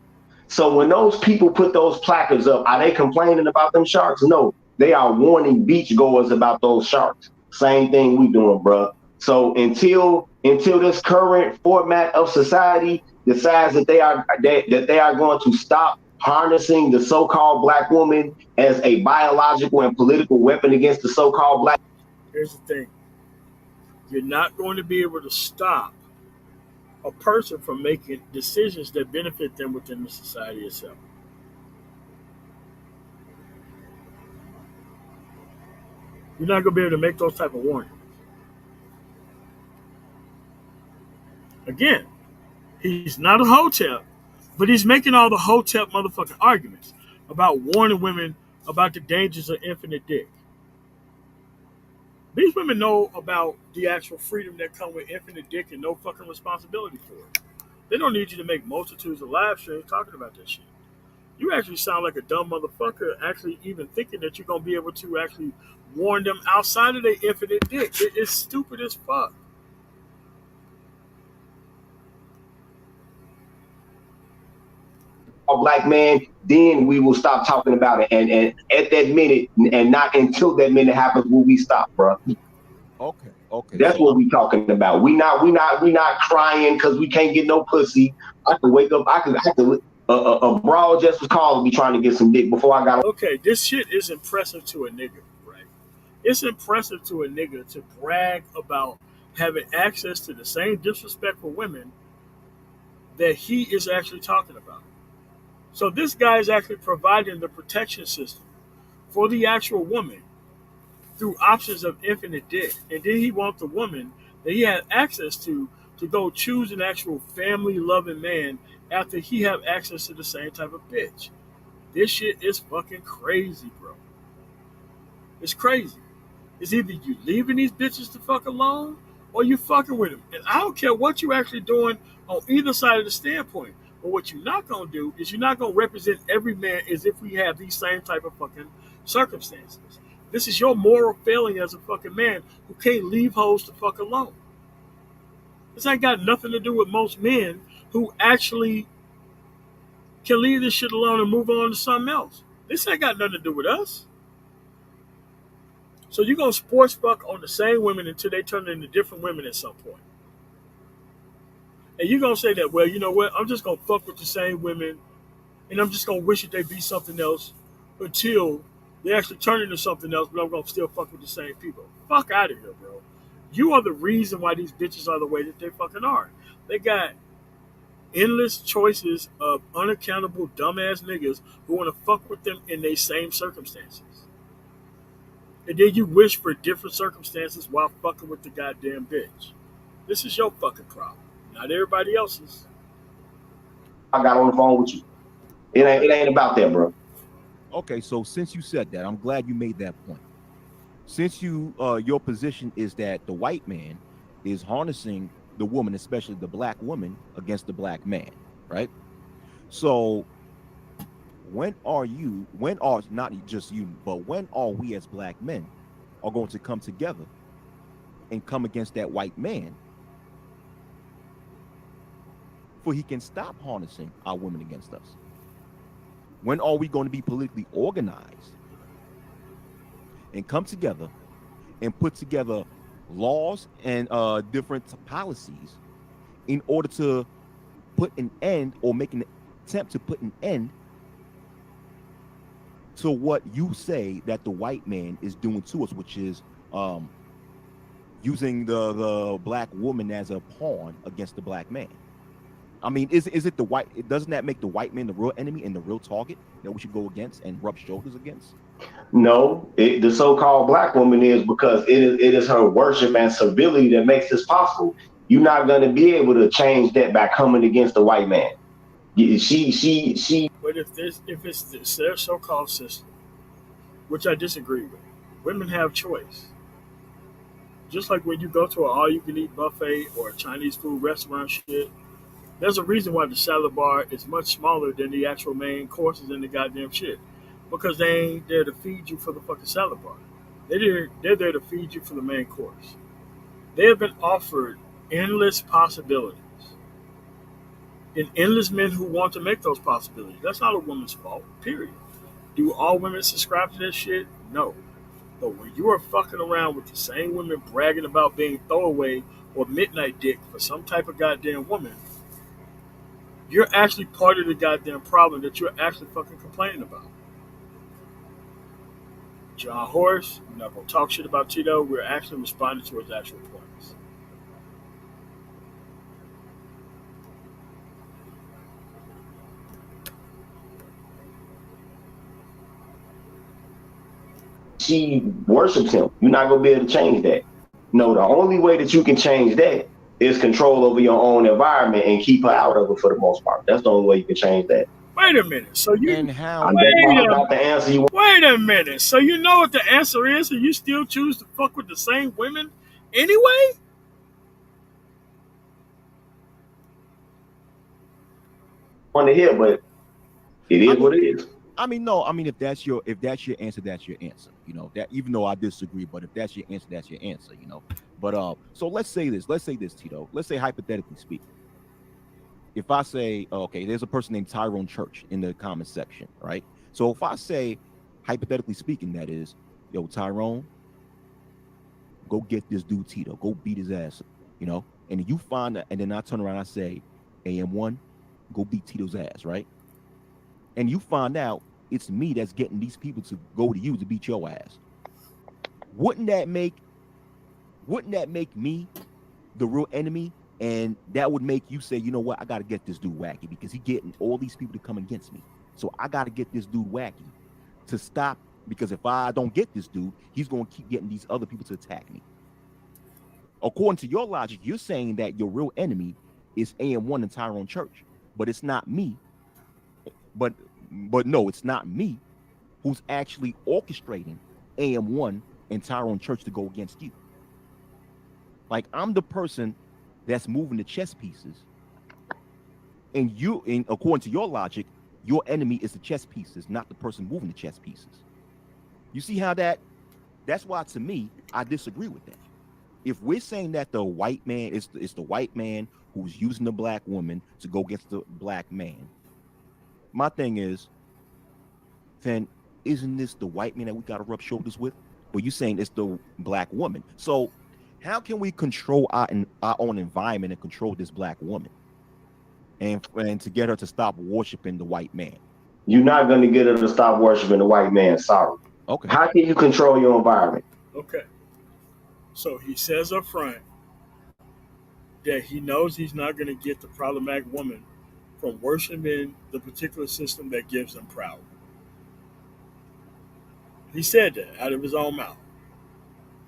So when those people put those placards up, are they complaining about them sharks? No, they are warning beachgoers about those sharks. Same thing we doing, bro. So until this current format of society decides that they are going to stop harnessing the so-called black woman as a biological and political weapon against the so-called black. Here's the thing. You're not going to be able to stop a person from making decisions that benefit them within the society itself. You're not going to be able to make those type of warnings. Again, he's not a hotep, but he's making all the hotep motherfucking arguments about warning women about the dangers of infinite dick. These women know about the actual freedom that come with infinite dick and no fucking responsibility for it. They don't need you to make multitudes of live streams talking about that shit. You actually sound like a dumb motherfucker actually even thinking that you're going to be able to actually warn them outside of their infinite dick. It's stupid as fuck. Black man, then we will stop talking about it. And at that minute, and not until that minute happens, will we stop, bro. Okay. That's So what we talking about. We not crying because we can't get no pussy. I could wake up. I could a broad just was calling me trying to get some dick before I got. Okay, this shit is impressive to a nigga, right? It's impressive to a nigga to brag about having access to the same disrespectful women that he is actually talking about. So this guy is actually providing the protection system for the actual woman through options of infinite dick. And then he wants the woman that he had access to go choose an actual family loving man after he have access to the same type of bitch. This shit is fucking crazy, bro. It's crazy. It's either you leaving these bitches to fuck alone or you fucking with them. And I don't care what you actually doing on either side of the standpoint. But what you're not gonna do is you're not gonna represent every man as if we have these same type of fucking circumstances. This is your moral failing as a fucking man who can't leave hoes to fuck alone. This ain't got nothing to do with most men who actually can leave this shit alone and move on to something else. This ain't got nothing to do with us. So you're gonna sports fuck on the same women until they turn into different women at some point. And you're gonna say that, well, you know what, I'm just gonna fuck with the same women and I'm just gonna wish that they be something else until they actually turn into something else, but I'm gonna still fuck with the same people. Fuck out of here, bro. You are the reason why these bitches are the way that they fucking are. They got endless choices of unaccountable dumbass niggas who wanna fuck with them in their same circumstances. And then you wish for different circumstances while fucking with the goddamn bitch. This is your fucking problem, not everybody else's. I got on the phone with you. It ain't about that, bro. Okay, so since you said that, I'm glad you made that point. Since your position is that the white man is harnessing the woman, especially the black woman, against the black man, right? So when are not just you, but when are we as black men are going to come together and come against that white man for he can stop harnessing our women against us? When are we going to be politically organized and come together and put together laws and different policies in order to put an end or make an attempt to put an end to what you say that the white man is doing to us, which is using the black woman as a pawn against the black man? I mean, is it the white? Doesn't that make the white man the real enemy and the real target that we should go against and rub shoulders against? No, the so-called black woman is because it is her worship and civility that makes this possible. You're not going to be able to change that by coming against the white man. She. But if it's their so-called system, which I disagree with, women have choice. Just like when you go to an all-you-can-eat buffet or a Chinese food restaurant, shit, there's a reason why the salad bar is much smaller than the actual main courses in the goddamn shit. Because they ain't there to feed you for the fucking salad bar. They're there to feed you for the main course. They have been offered endless possibilities and endless men who want to make those possibilities. That's not a woman's fault, period. Do all women subscribe to this shit? No. But when you are fucking around with the same women bragging about being throwaway or midnight dick for some type of goddamn woman, you're actually part of the goddamn problem that you're actually fucking complaining about. John Horse, we're not gonna talk shit about Tito. We're actually responding to his actual points. She worships him. You're not gonna be able to change that. No, the only way that you can change that is control over your own environment and keep her out of it for the most part. That's the only way you can change that. Wait a minute. So you And how? I'm about to answer you. wait a minute. So you know what the answer is, and you still choose to fuck with the same women anyway? Want to hear, but it is what it is. I mean, no. I mean, if that's your answer, that's your answer. You know that. Even though I disagree, but if that's your answer, that's your answer. You know. But so let's say this, Tito. Let's say hypothetically speaking, if I say, okay, there's a person named Tyrone Church in the comment section, right? So if I say, hypothetically speaking, that is, yo, Tyrone, go get this dude Tito, go beat his ass, you know. And you find that, and then I turn around and I say, AM1, go beat Tito's ass, right? And you find out it's me that's getting these people to go to you to beat your ass. Wouldn't that make me the real enemy? And that would make you say, you know what, I got to get this dude Wacky because he's getting all these people to come against me. So I got to get this dude Wacky to stop, because if I don't get this dude, he's going to keep getting these other people to attack me. According to your logic, you're saying that your real enemy is AM1 and Tyrone Church, but it's not me. But no, it's not me who's actually orchestrating AM1 and Tyrone Church to go against you. Like, I'm the person that's moving the chess pieces, and according to your logic, your enemy is the chess pieces, not the person moving the chess pieces. You see how that's why, to me, I disagree with that. If we're saying that the white man is the white man who's using the black woman to go against the black man, my thing is, then isn't this the white man that we got to rub shoulders with? But you're saying it's the black woman. So how can we control our own environment and control this black woman, and to get her to stop worshiping the white man? You're not going to get her to stop worshiping the white man. Sorry. Okay. How can you control your environment? Okay. So he says up front that he knows he's not going to get the problematic woman from worshiping the particular system that gives them power. He said that out of his own mouth.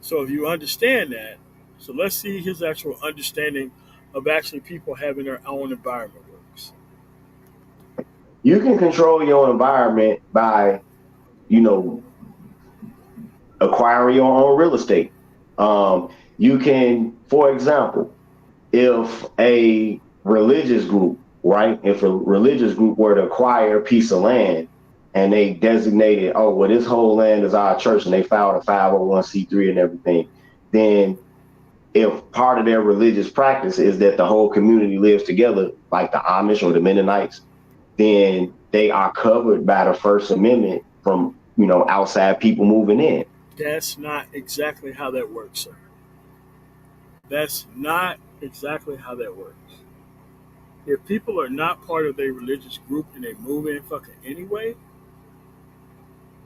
So if you understand that, so let's see his actual understanding of actually people having their own environment works. You can control your environment by, you know, acquiring your own real estate. You can, for example, if a religious group, right? If a religious group were to acquire a piece of land and they designated, oh, well, this whole land is our church, and they filed a 501c3 and everything, then if part of their religious practice is that the whole community lives together, like the Amish or the Mennonites, then they are covered by the First Amendment from, outside people moving in. That's not exactly how that works, sir. That's not exactly how that works. If people are not part of their religious group and they move in fucking anyway,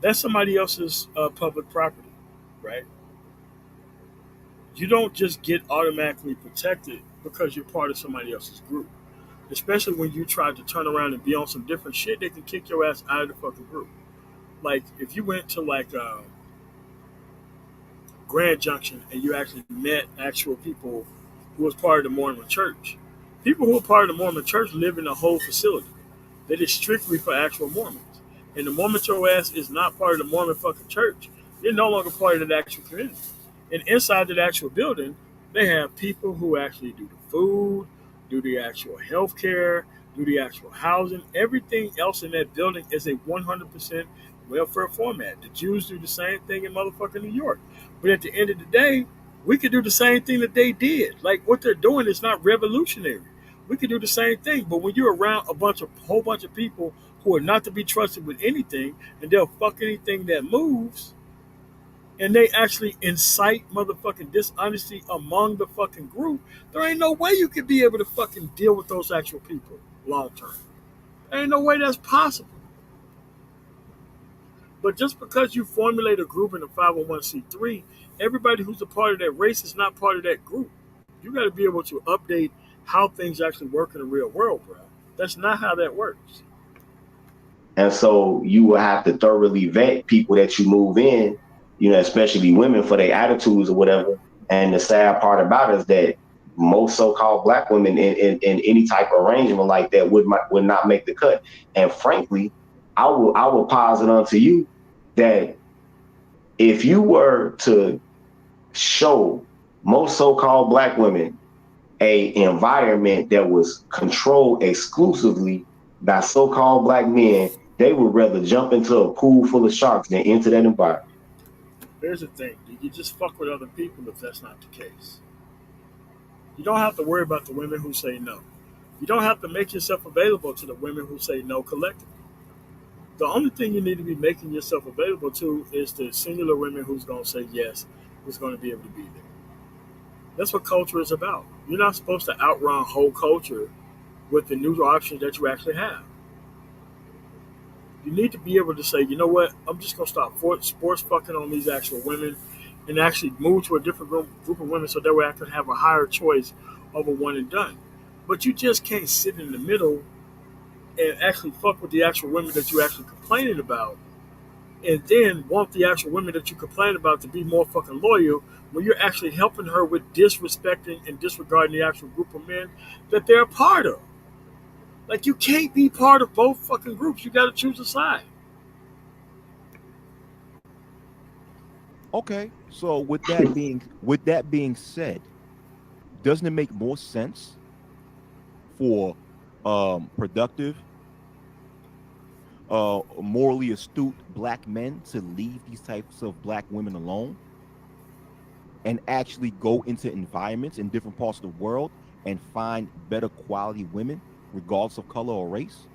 that's somebody else's public property, right? You don't just get automatically protected because you're part of somebody else's group. Especially when you try to turn around and be on some different shit, they can kick your ass out of the fucking group. Like if you went to like Grand Junction and you actually met actual people who was part of the Mormon Church. People who are part of the Mormon Church live in the whole facility. That is strictly for actual Mormons. And the moment your ass is not part of the Mormon fucking church, you're no longer part of that actual community. And inside that actual building, they have people who actually do the food, do the actual health care, do the actual housing. Everything else in that building is a 100% welfare format. The Jews do the same thing in motherfucking New York. But at the end of the day, we could do the same thing that they did. Like what they're doing is not revolutionary. We could do the same thing, but when you're around whole bunch of people who are not to be trusted with anything, and they'll fuck anything that moves, and they actually incite motherfucking dishonesty among the fucking group, there ain't no way you could be able to fucking deal with those actual people long term. There ain't no way that's possible. But just because you formulate a group in a 501c3, everybody who's a part of that race is not part of that group. You got to be able to update how things actually work in the real world, bro. That's not how that works. And so you will have to thoroughly vet people that you move in, especially women for their attitudes or whatever. And the sad part about it is that most so-called black women in any type of arrangement like that would not make the cut. And frankly, I will posit onto you that if you were to show most so-called black women a environment that was controlled exclusively by so-called black men, they would rather jump into a pool full of sharks than into that environment. Here's the thing: you just fuck with other people if that's not the case. You don't have to worry about the women who say no. You don't have to make yourself available to the women who say no collectively. The only thing you need to be making yourself available to is the singular women who's going to say yes, who's going to be able to be there. That's what culture is about. You're not supposed to outrun whole culture with the new options that you actually have. You need to be able to say, you know what, I'm just going to stop sports fucking on these actual women and actually move to a different group of women so that way I can have a higher choice over one and done. But you just can't sit in the middle and actually fuck with the actual women that you're actually complaining about and then want the actual women that you complain about to be more fucking loyal when you're actually helping her with disrespecting and disregarding the actual group of men that they're a part of. Like you can't be part of both fucking groups. You got to choose a side. Okay, so with that being said, doesn't it make more sense for productive, morally astute black men to leave these types of black women alone and actually go into environments in different parts of the world and find better quality women, regardless of color or race?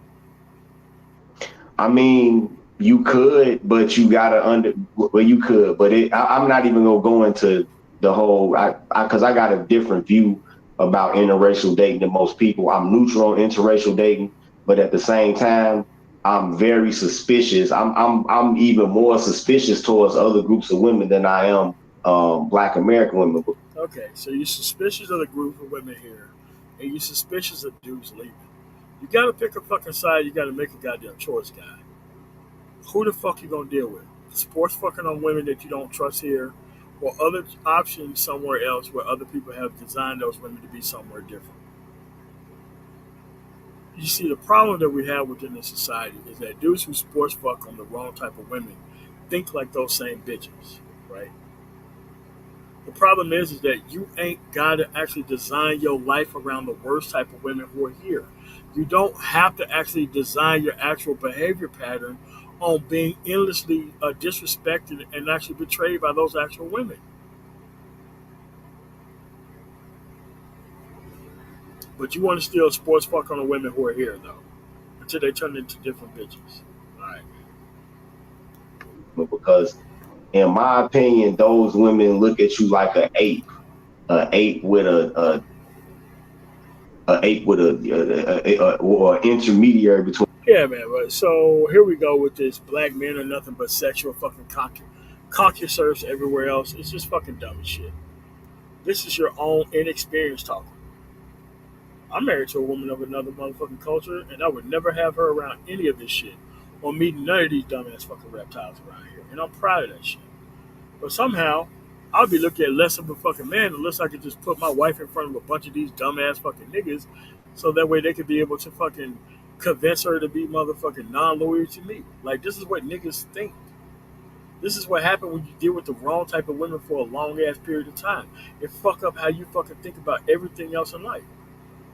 I mean, you could, but you gotta you could, but I'm not even gonna go into the whole, cause I got a different view about interracial dating than most people. I'm neutral on interracial dating, but at the same time, I'm very suspicious. I'm even more suspicious towards other groups of women than I am Black American women. Okay, so you're suspicious of the group of women here, and you're suspicious of dudes leaving. You got to pick a fucking side. You got to make a goddamn choice, guy. Who the fuck you gonna deal with? Sports fucking on women that you don't trust here, or other options somewhere else where other people have designed those women to be somewhere different. You see, the problem that we have within the society is that dudes who sports fuck on the wrong type of women think like those same bitches, right? The problem is that you ain't got to actually design your life around the worst type of women who are here. You don't have to actually design your actual behavior pattern on being endlessly disrespected and actually betrayed by those actual women. But you want to still sports fuck on the women who are here, though, until they turn into different bitches. All right. because in my opinion, those women look at you like a ape with a ape with or intermediary between. Yeah, man. But so here we go with this black men are nothing but sexual fucking cock your serves everywhere else. It's just fucking dumb as shit. This is your own inexperience talking. I'm married to a woman of another motherfucking culture, and I would never have her around any of this shit or meet none of these dumbass fucking reptiles around here. And I'm proud of that shit. But somehow, I'll be looking at less of a fucking man unless I could just put my wife in front of a bunch of these dumbass fucking niggas so that way they could be able to fucking convince her to be motherfucking non-loyal to me. Like, this is what niggas think. This is what happened when you deal with the wrong type of women for a long ass period of time. It fuck up how you fucking think about everything else in life.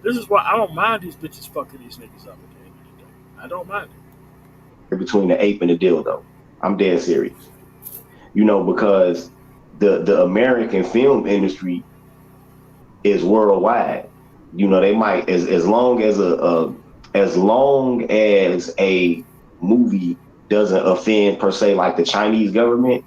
This is why I don't mind these bitches fucking these niggas up at the end of the day. I don't mind it. Between the ape and the dildo. I'm dead serious. Because the American film industry is worldwide. They might as long as as long as a movie doesn't offend per se like the Chinese government,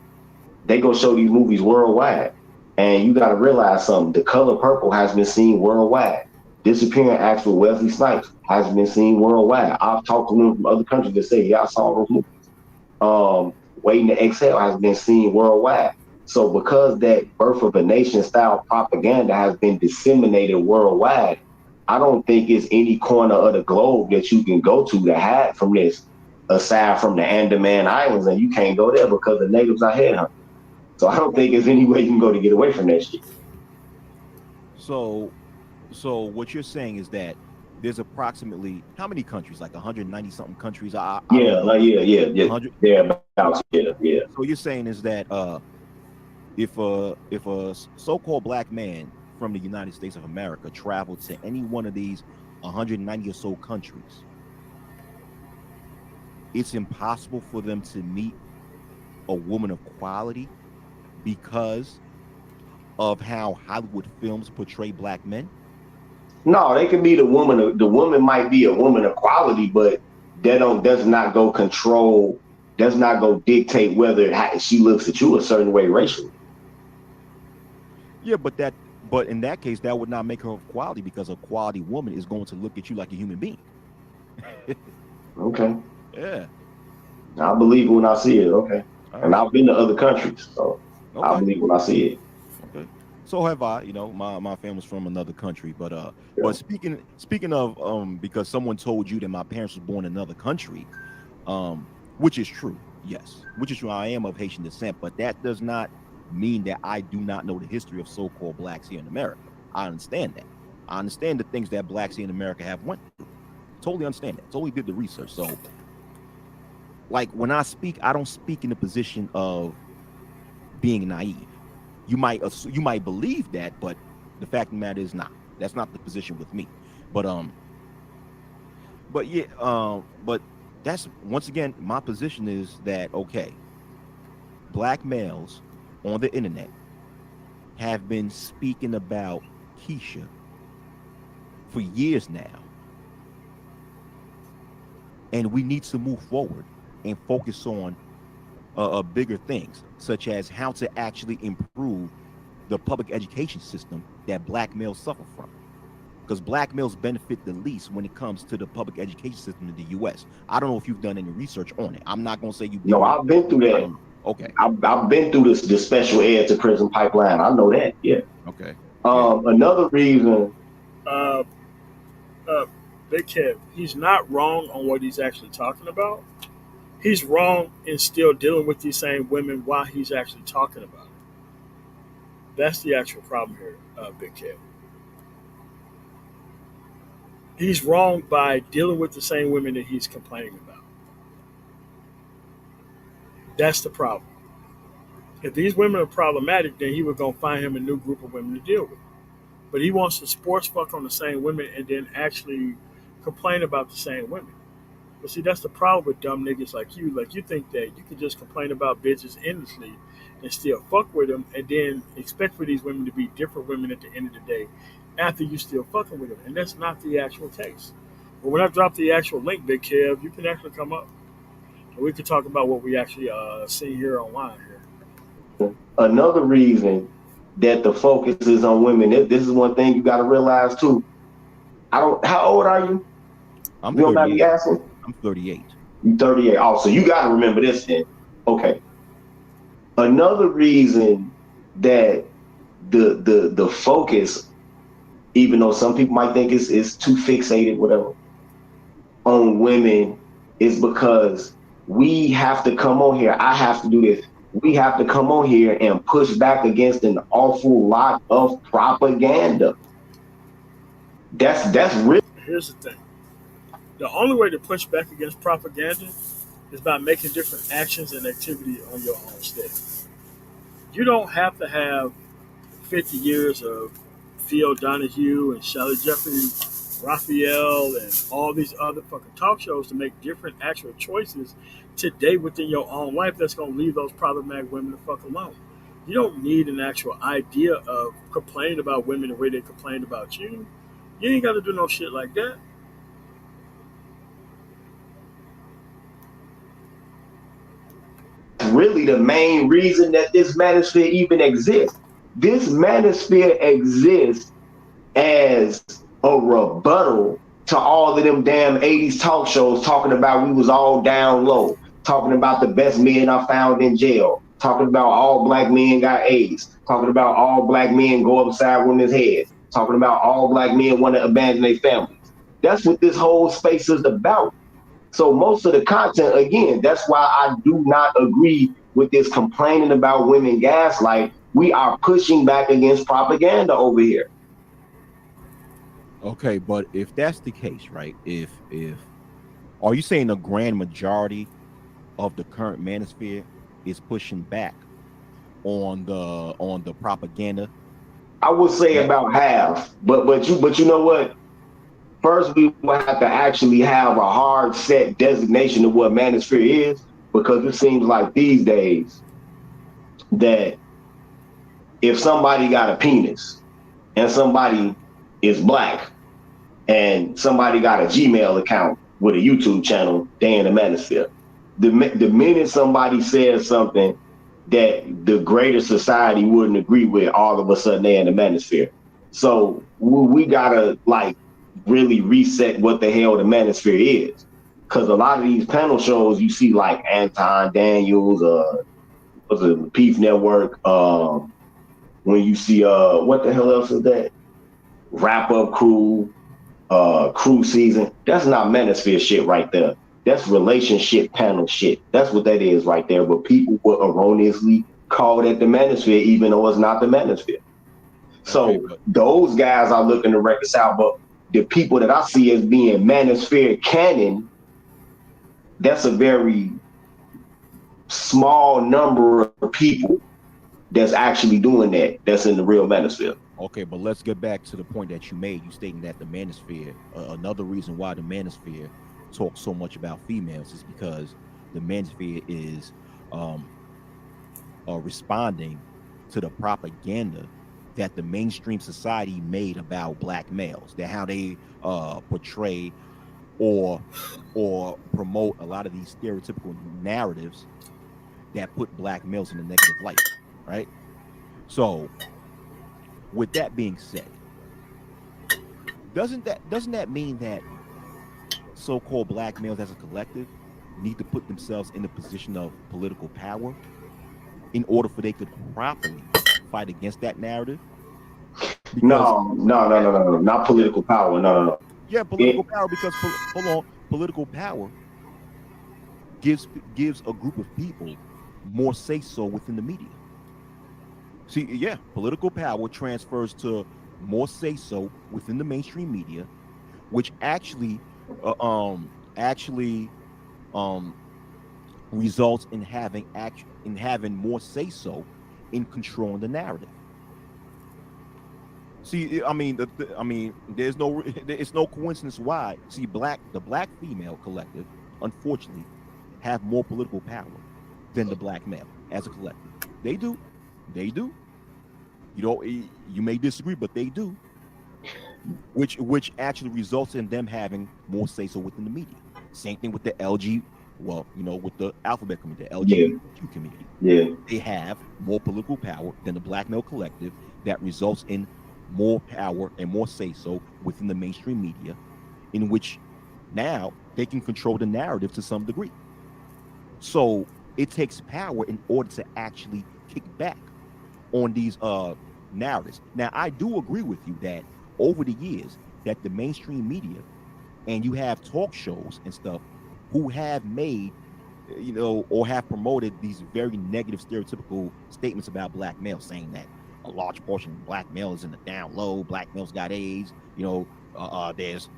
they go show these movies worldwide. And you got to realize something. The Color Purple has been seen worldwide. Disappearing Acts with Wesley Snipes has been seen worldwide. I've talked to them from other countries that say, yeah, I saw those movies. Waiting to Exhale has been seen worldwide. So because that Birth of a Nation style propaganda has been disseminated worldwide, I don't think it's any corner of the globe that you can go to hide from this, aside from the Andaman Islands, and you can't go there because the natives are headhunting. So I don't think there's any way you can go to get away from that shit. So, so what you're saying is that there's approximately how many countries? Like 190 something countries. I Yeah, don't know. yeah. 100. Thereabouts. Yeah. So you're saying is that if a so-called black man from the United States of America traveled to any one of these 190 or so countries, it's impossible for them to meet a woman of quality because of how Hollywood films portray black men? No, they can be the woman. The woman might be a woman of quality, but does not go control, does not go dictate whether she looks at you a certain way racially. Yeah, but in that case, that would not make her of quality because a quality woman is going to look at you like a human being. Okay, Yeah. I believe it when I see it. Okay, All and right. I've been to other countries, so I Okay. believe when I see it. Okay. So have I. My family's from another country, but Yeah. speaking of because someone told you that my parents was born in another country, which is true. Yes, which is true. I am of Haitian descent, but that does not mean that I do not know the history of so-called blacks here in America. I understand that. I understand the things that blacks here in America have went through. Totally understand that. Totally did the research. So, like when I speak, I don't speak in the position of being naive. You might believe that, but the fact of the matter is not. That's not the position with me. But yeah, but that's once again my position is that okay, black males on the internet have been speaking about Keisha for years now, and we need to move forward and focus on bigger things, such as how to actually improve the public education system that black males suffer from. Because black males benefit the least when it comes to the public education system in the U.S. I don't know if you've done any research on it. I'm not going to say you did. No, I've been through I that. don't know. Okay. I've been through the special ed to prison pipeline. I know that. Yeah. Okay. Yeah. Another reason. Uh, uh, Big Kev, he's not wrong on what he's actually talking about. He's wrong in still dealing with these same women while he's actually talking about it. That's the actual problem here, Big Kev. He's wrong by dealing with the same women that he's complaining about. That's the problem. If these women are problematic, then he was gonna find him a new group of women to deal with. But he wants to sports fuck on the same women and then actually complain about the same women. But see, that's the problem with dumb niggas like you. Like you think that you can just complain about bitches endlessly and still fuck with them, and then expect for these women to be different women at the end of the day after you still fucking with them, and that's not the actual case. But when I drop the actual link, Big Kev, you can actually come up and we can talk about what we actually see here online here. Another reason that the focus is on women, this is one thing you got to realize too. I don't. How old are you? I'm You don't mind 38. me asking? I'm 38. You 38. Also, you got to remember this then. Okay. Another reason that the focus, even though some people might think it's too fixated, whatever, on women, is because we have to come on here. I have to do this. We have to come on here and push back against an awful lot of propaganda. That's really Here's the thing: the only way to push back against propaganda is by making different actions and activity on your own state. You don't have to have 50 years of Phil Donahue and Shelley Jeffrey Raphael and all these other fucking talk shows to make different actual choices today within your own life that's going to leave those problematic women the fuck alone. You don't need an actual idea of complaining about women the way they complain about you. You ain't got to do no shit like that. the main reason that this manosphere even exists. This manosphere exists as a rebuttal to all of them damn 80s talk shows talking about we was all down low, talking about the best men I found in jail, talking about all black men got AIDS, talking about all black men go upside women's heads, talking about all black men want to abandon their families. That's what this whole space is about. So most of the content, again, that's why I do not agree with this complaining about women gaslight. We are pushing back against propaganda over here. Okay, but if that's the case, right? If are you saying the grand majority of the current manosphere is pushing back on the propaganda? I would say That about half, but you know what? First, we will have to actually have a hard set designation of what manosphere is, because it seems like these days that if somebody got a penis and somebody is black and somebody got a Gmail account with a YouTube channel, they in the manosphere. The minute somebody says something that the greater society wouldn't agree with, all of a sudden they in the manosphere. So we gotta like really reset what the hell the manosphere is. Because a lot of these panel shows you see like Anton Daniels, was it the Peace Network, when you see what the hell else is that? Wrap Up Crew, Crew Season. That's not manosphere shit right there. That's relationship panel shit. That's what that is right there. But people will erroneously call it the manosphere, even though it's not the manosphere. okay, So but those guys are looking to reconcile, but the people that I see as being manosphere canon, that's a very small number of people that's actually doing that. That's in the real manosphere. okay, but let's get back to the point that you made. You stating that the manosphere, another reason why the manosphere talks so much about females is because the manosphere is um responding to the propaganda that the mainstream society made about black males, that how they portray or promote a lot of these stereotypical narratives that put black males in a negative light, right? So with that being said, doesn't that mean that so-called black males as a collective need to put themselves in a position of political power in order for they could properly fight against that narrative? Because No, not yeah, political power. No. yeah, It, political power. Because hold on, political power gives a group of people more say so within the media. See, yeah, political power transfers to more say so within the mainstream media, which actually um results in having more say so in controlling the narrative. See, I mean, it's no coincidence why. See, the black female collective, unfortunately, have more political power than the black male as a collective. They do, they do. You know, you may disagree, but they do, which actually results in them having more say so within the media. Same thing with the LG, well, you know, with the alphabet community, the Yeah, LGBTQ community. yeah, They have more political power than the black male collective that results in more power and more say so within the mainstream media, in which now they can control the narrative to some degree. So it takes power in order to actually kick back on these narratives. Now, I do agree with you that over the years that the mainstream media and you have talk shows and stuff who have made, you know, or have promoted these very negative stereotypical statements about black males, saying that a large portion of black males in the down low, black males got AIDS, you know, there's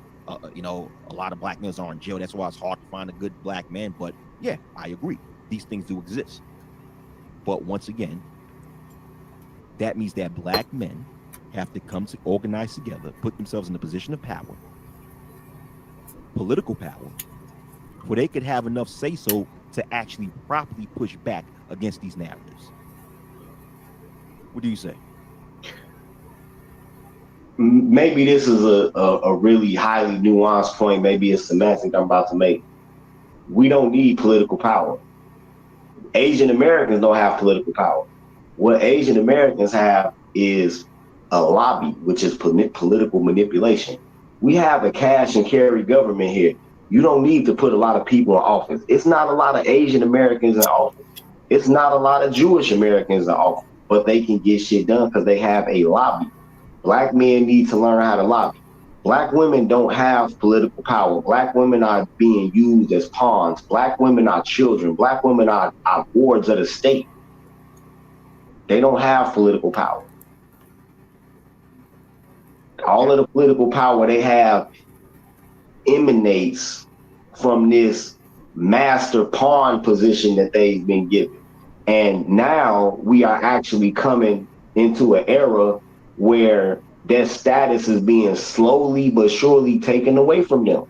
you know, a lot of black males are in jail, that's why it's hard to find a good black man. But yeah, I agree, these things do exist. But once again, that means that black men have to come to organize together, put themselves in a position of power, political power, where they could have enough say so to actually properly push back against these narratives. What do you say? maybe this is a really highly nuanced point. Maybe it's semantic I'm about to make. We don't need political power. Asian Americans don't have political power. What Asian Americans have is a lobby, which is political manipulation. We have a cash and carry government here. You don't need to put a lot of people in office. It's not a lot of Asian Americans in office. It's not a lot of Jewish Americans in office, but they can get shit done because they have a lobby. Black men need to learn how to lobby. Black women don't have political power. Black women are being used as pawns. Black women are children. Black women are wards of the state. They don't have political power. All of the political power they have emanates from this master pawn position that they've been given. And now we are actually coming into an era where their status is being slowly but surely taken away from them.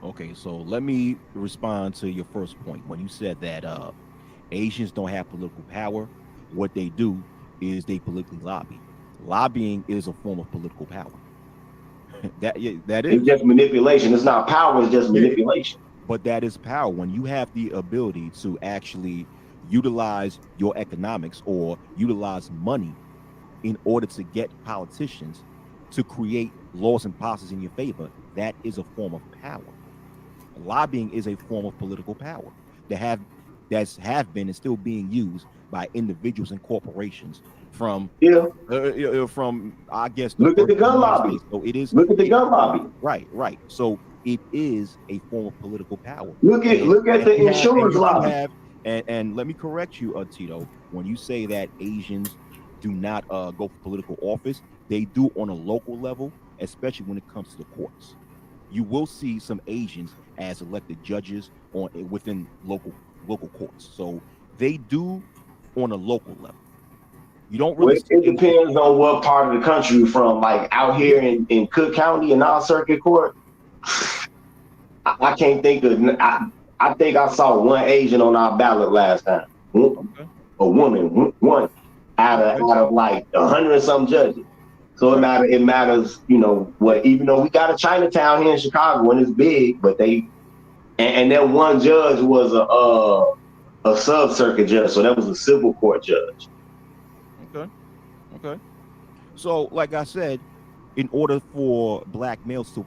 Okay. So let me respond to your first point. When you said that Asians don't have political power, what they do is they politically lobby. Lobbying is a form of political power. That It's is. just manipulation. It's not power, it's just Yeah, manipulation. but that is power. When you have the ability to actually utilize your economics or utilize money in order to get politicians to create laws and policies in your favor, that is a form of power. Lobbying is a form of political power that have been and still being used by individuals and corporations Yeah. from I guess the Look at birth the of the gun United lobby. States. So it is Look at the it, gun lobby. right. So it is a form of political power. Look at the insurance You do lobby. have, and let me correct you, Tito, when you say that Asians do not go for political office, they do on a local level, especially when it comes to the courts. You will see some Asians as elected judges on within local courts. So they do on a local level. You don't Well, really see it Asians. depends on what part of the country you're from. Like out Yeah. here in Cook County and our circuit court, I can't think of. I think I saw one Asian on our ballot last time. Okay. A woman, one Okay. out of like 100 and some judges. So Right. it matters, what, even though we got a Chinatown here in Chicago and it's big, but and then one judge was a sub circuit judge, so that was a civil court judge. Okay. Okay. So, like I said, in order for black males to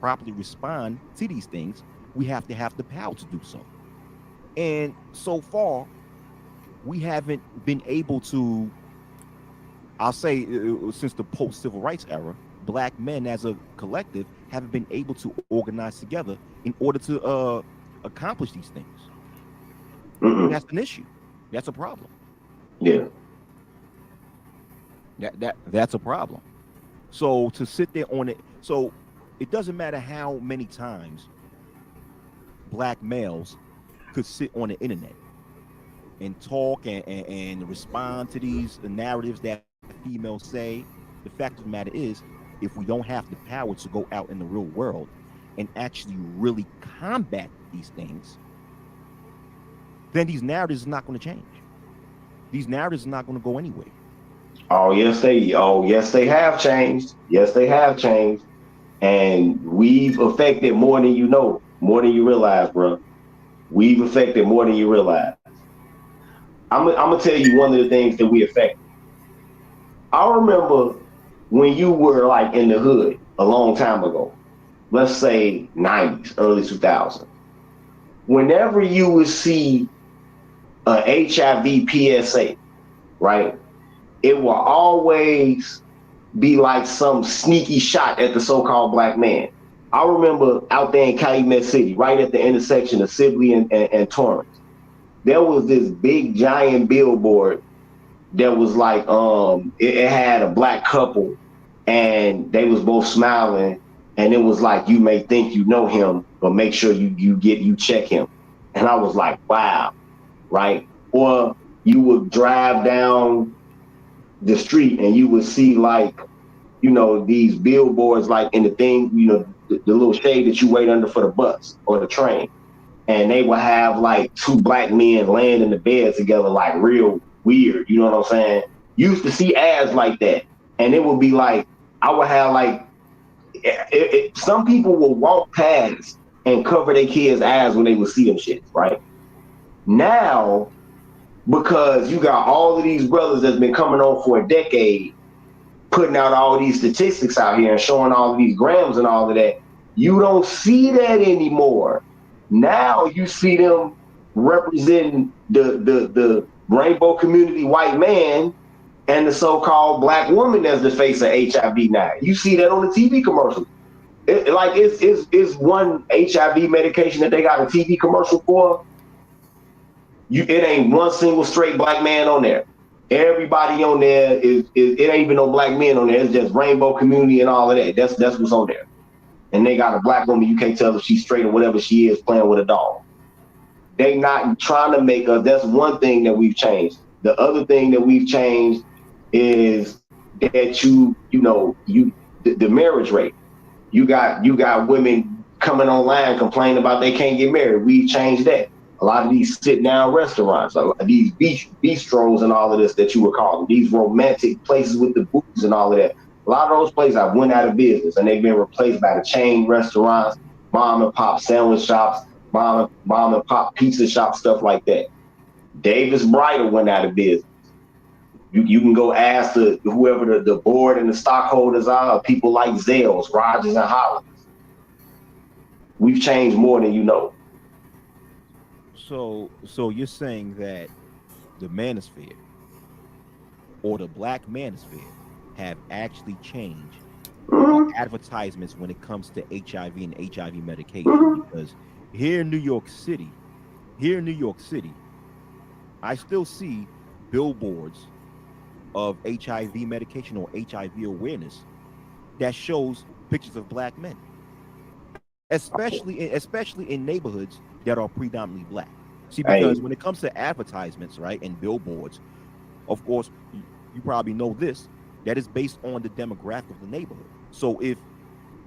properly respond to these things, we have to have the power to do so. And so far, we haven't been able to, I'll say, since the post civil rights era, black men as a collective haven't been able to organize together in order to accomplish these things. Mm-mm. That's an issue. That's a problem. Yeah. That's a problem. So to sit there on it, so it doesn't matter how many times black males could sit on the internet and talk and respond to these narratives that females say. The fact of the matter is, if we don't have the power to go out in the real world and actually really combat these things, then these narratives are not going to change. These narratives are not going to go anywhere. Yes, they have changed. Yes, they have changed. And we've affected more than you know, more than you realize, bro. We've affected more than you realize. I'm gonna tell you one of the things that we affected. I remember when you were like in the hood a long time ago, let's say 90s, early 2000s. Whenever you would see a HIV PSA, right, it will always be like some sneaky shot at the so-called black man. I remember out there in Calumet City, right at the intersection of Sibley and Torrance, there was this big giant billboard that was like it had a black couple and they was both smiling, and it was like, you may think you know him, but make sure you check him. And I was like, wow, right? Or you would drive down the street and you would see like, these billboards like in the thing, the little shade that you wait under for the bus or the train. And they would have like two black men laying in the bed together, like real weird. You know what I'm saying? Used to see ads like that. And it would be like, I would have like, some people will walk past and cover their kids' eyes when they would see them shits, right? Now, because you got all of these brothers that's been coming on for a decade, putting out all these statistics out here and showing all of these grams and all of that, you don't see that anymore. Now you see them representing the rainbow community white man and the so-called black woman as the face of HIV now. You see that on the TV commercial. It's one HIV medication that they got a TV commercial for. It ain't one single straight black man on there. Everybody on there is it ain't even no black men on there. It's just rainbow community and all of that. That's what's on there. And they got a black woman, you can't tell if she's straight or whatever she is, playing with a doll. They not trying to make us. That's one thing that we've changed. The other thing that we've changed is that the marriage rate. You got women coming online complaining about they can't get married. We've changed that. A lot of these sit down restaurants, these bistros and all of this that you were calling, these romantic places with the booths and all of that. A lot of those places have went out of business and they've been replaced by the chain restaurants, mom and pop sandwich shops, mom and pop pizza shops, stuff like that. Davis Bridal went out of business. You can go ask whoever the board and the stockholders are, people like Zales, Rogers and Hollins. We've changed more than you know. So you're saying that the manosphere or the black manosphere have actually changed advertisements when it comes to HIV and HIV medication? Because here in New York City, I still see billboards of HIV medication or HIV awareness that shows pictures of black men, especially in neighborhoods that are predominantly black. See, because when it comes to advertisements, right, and billboards, of course, you probably know this, that is based on the demographic of the neighborhood. So if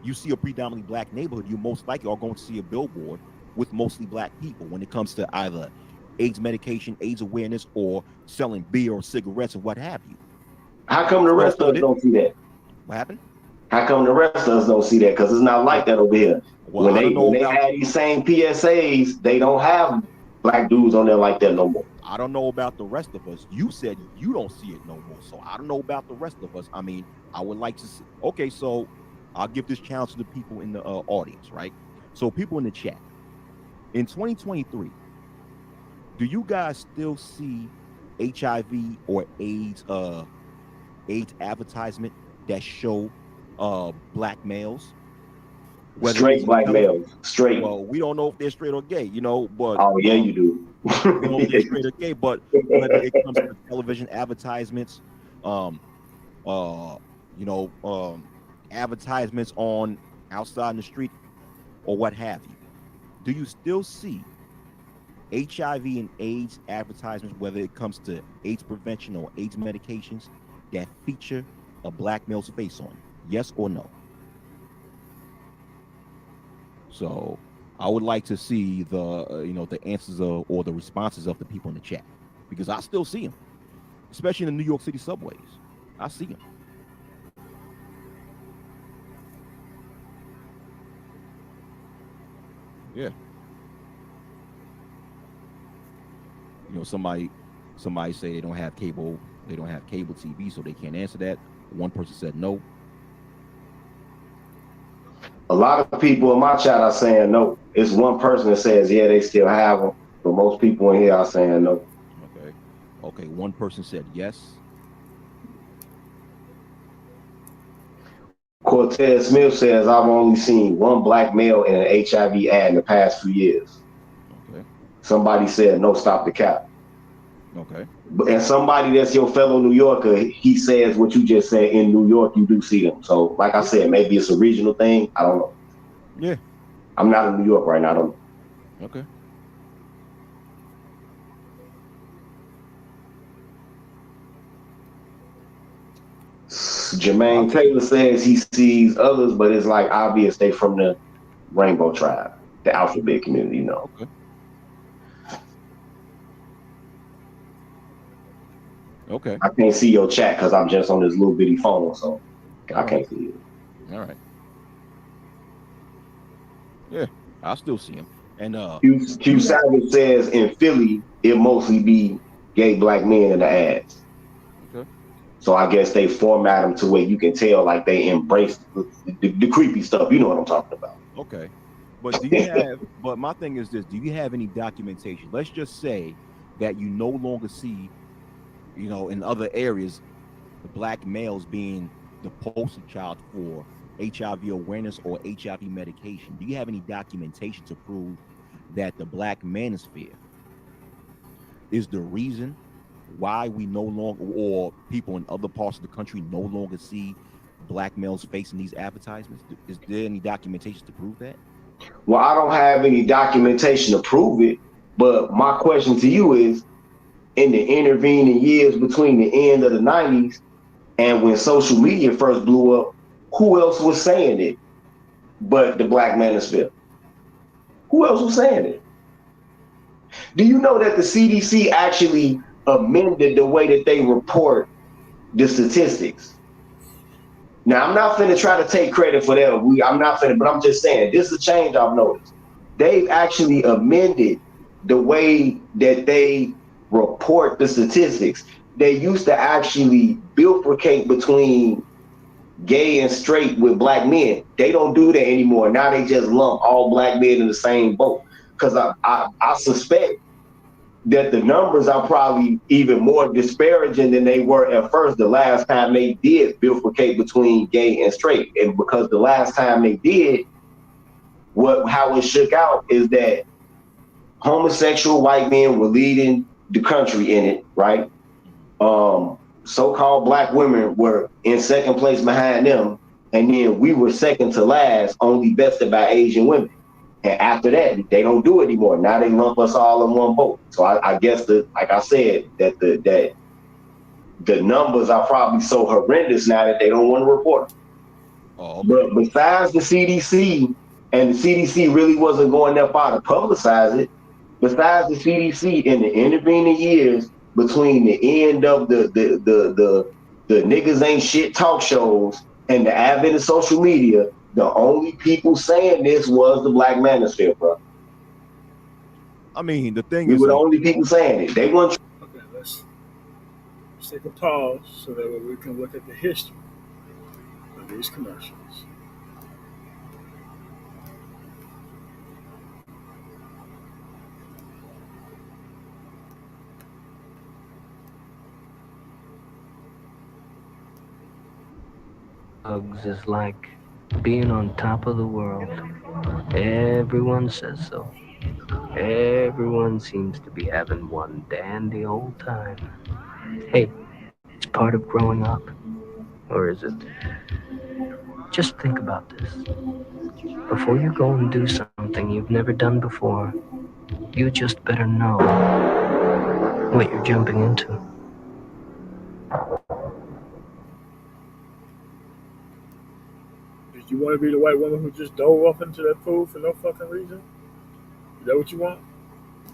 you see a predominantly black neighborhood, you most likely are going to see a billboard with mostly black people when it comes to either AIDS medication, AIDS awareness, or selling beer or cigarettes or what have you. How come the rest of us don't see that? What happened? How come the rest of us don't see that? Because it's not like that over here. Well, when they had these same PSAs, they don't have black dudes on there like that no more. I don't know about the rest of us. You said you don't see it no more, so I don't know about the rest of us. I mean, I would like to see. Okay, so I'll give this challenge to the people in the audience, right? So people in the chat, in 2023, do you guys still see HIV or AIDS advertisement that show black males? Straight black males. Straight. Well, we don't know if they're straight or gay, but oh yeah, you do. We don't know if they're straight or gay, but when it comes to television advertisements, advertisements on outside in the street or what have you, do you still see HIV and AIDS advertisements, whether it comes to AIDS prevention or AIDS medications, that feature a black male's face on it? Yes or no? So I would like to see the answers or the responses of the people in the chat, because I still see them, especially in the New York City subways. I see them. Yeah. Somebody say they don't have cable TV, so they can't answer that. One person said no. A lot of people in my chat are saying no. It's one person that says, yeah, they still have them. But most people in here are saying no. Okay. One person said yes. Cortez Smith says, I've only seen one black male in an HIV ad in the past few years. Okay. Somebody said, no, stop the cap. Okay. And somebody that's your fellow New Yorker, he says what you just said. In New York, you do see them. So, like I said, maybe it's a regional thing. I don't know. Yeah. I'm not in New York right now. I don't know. Okay. Jermaine Taylor says he sees others, but it's like obvious they from the Rainbow Tribe, the alphabet community, Okay. Okay. I can't see your chat because I'm just on this little bitty phone, so I can't see it. All right. Yeah, I still see him. And Q Savage says in Philly, it mostly be gay black men in the ads. Okay. So I guess they format them to where you can tell like they embrace the creepy stuff. You know what I'm talking about. Okay. But do you have but my thing is this, do you have any documentation? Let's just say that you no longer see, in other areas, the black males being the poster child for HIV awareness or HIV medication. Do you have any documentation to prove that the black manosphere is the reason why we no longer, or people in other parts of the country no longer see black males facing these advertisements? Is there any documentation to prove that? Well, I don't have any documentation to prove it, but my question to you is, in the intervening years between the end of the 90s and when social media first blew up, who else was saying it but the black manosphere? Who else was saying it? Do you know that the CDC actually amended the way that they report the statistics? Now, I'm not finna try to take credit for that. I'm not finna, but I'm just saying, this is a change I've noticed. They've actually amended the way that they report the statistics. They used to actually bifurcate between gay and straight with black men. They don't do that anymore. Now they just lump all black men in the same boat. Because I suspect that the numbers are probably even more disparaging than they were at first the last time they did bifurcate between gay and straight. And because the last time they did, how it shook out is that homosexual white men were leading the country in it, right? So-called black women were in second place behind them, and then we were second to last, only bested by Asian women. And after that, they don't do it anymore. Now they lump us all in one boat. So I guess like I said, that the numbers are probably so horrendous now that they don't want to report them. Oh, okay. But besides the CDC, and the CDC really wasn't going that far to publicize it, besides the CDC in the intervening years between the end of the niggas ain't shit talk shows and the advent of social media, the only people saying this was the black manosphere, bro. I mean, the thing We is, were the only people saying it. They weren't. Okay, let's take a pause so that way we can look at the history of these commercials. Hugs is like being on top of the world. Everyone says so. Everyone seems to be having one dandy old time. Hey, it's part of growing up. Or is it, just think about this. Before you go and do something you've never done before, you just better know what you're jumping into. Did you want to be the white woman who just dove off into that pool for no fucking reason? Is that what you want?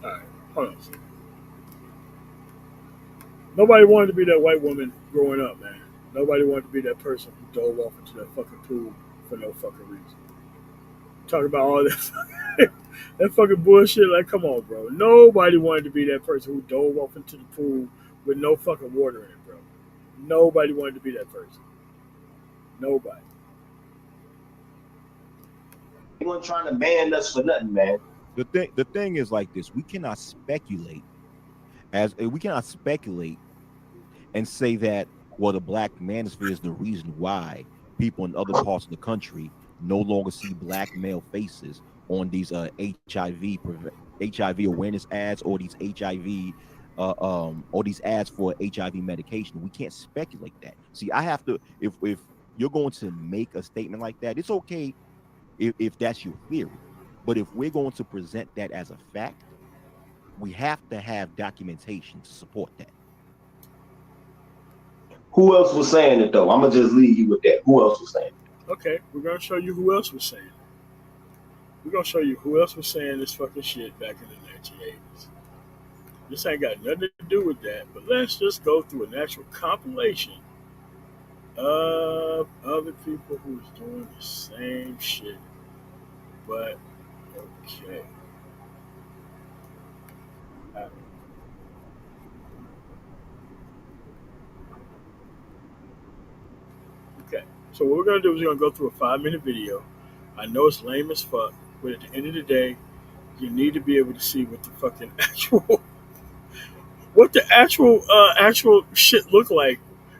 Alright, hold on a second. Nobody wanted to be that white woman growing up, man. Nobody wanted to be that person who dove off into that fucking pool for no fucking reason. Talk about all that that fucking bullshit. Like, come on, bro. Nobody wanted to be that person who dove off into the pool with no fucking water in it, bro. Nobody wanted to be that person. Nobody. They weren't trying to ban us for nothing, man. The thing is like this: we cannot speculate and say that, well, the black manosphere is the reason why people in other parts of the country no longer see black male faces on these HIV awareness ads, or these HIV or these ads for HIV medication. We can't speculate that. See, I have to, if you're going to make a statement like that, it's okay if that's your theory. But if we're going to present that as a fact, we have to have documentation to support that. Who else was saying it though? I'm gonna just leave you with that. Who else was saying it? Okay, we're gonna show you who else was saying it. We're gonna show you who else was saying this fucking shit back in the 1980s. This ain't got nothing to do with that, but let's just go through an actual compilation of other people who's doing the same shit. But okay. Okay. So what we're gonna do is we're gonna go through a 5-minute video. I know it's lame as fuck, but at the end of the day, you need to be able to see what the fucking actual shit look like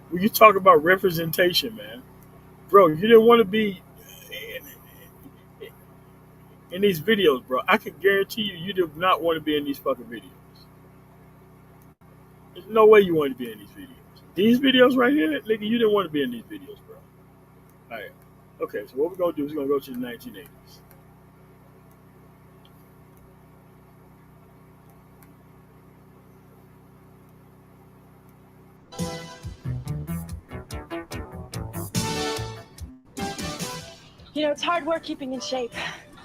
when you talk about representation, man. Bro, you didn't want to be in these videos, bro. I can guarantee you do not want to be in these fucking videos. There's no way you want to be in these videos. These videos right here, nigga, you didn't want to be in these videos, bro. All right. Okay, so what we're going to do is we're going to go to the 1980s. You know, it's hard work keeping in shape,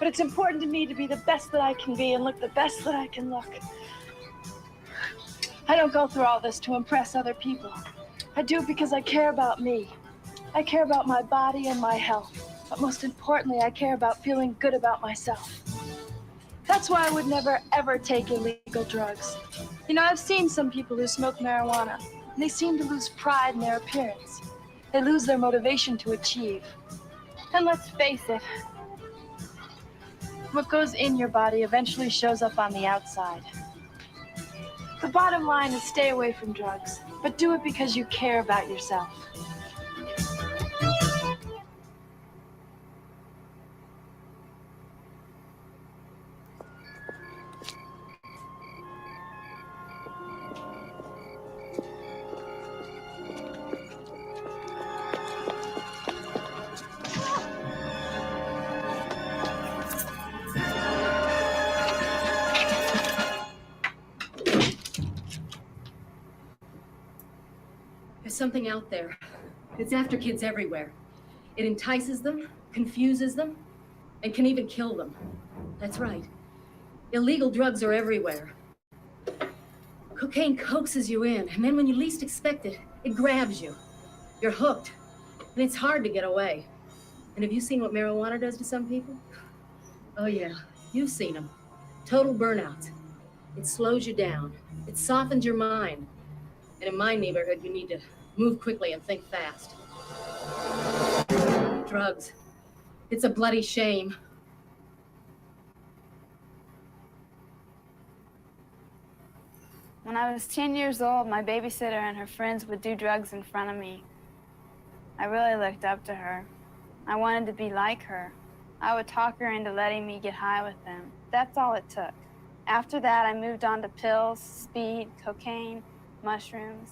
but it's important to me to be the best that I can be and look the best that I can look. I don't go through all this to impress other people. I do it because I care about me. I care about my body and my health. But most importantly, I care about feeling good about myself. That's why I would never, ever take illegal drugs. You know, I've seen some people who smoke marijuana, and they seem to lose pride in their appearance. They lose their motivation to achieve. And let's face it, what goes in your body eventually shows up on the outside. The bottom line is stay away from drugs, but do it because you care about yourself. There's something out there. It's after kids everywhere. It entices them, confuses them, and can even kill them. That's right. Illegal drugs are everywhere. Cocaine coaxes you in, and then when you least expect it, it grabs you. You're hooked, and it's hard to get away. And have you seen what marijuana does to some people? Oh yeah, you've seen them. Total burnout. It slows you down. It softens your mind. And in my neighborhood, you need to move quickly and think fast. Drugs. It's a bloody shame. When I was 10 years old, my babysitter and her friends would do drugs in front of me. I really looked up to her. I wanted to be like her. I would talk her into letting me get high with them. That's all it took. After that, I moved on to pills, speed, cocaine, mushrooms.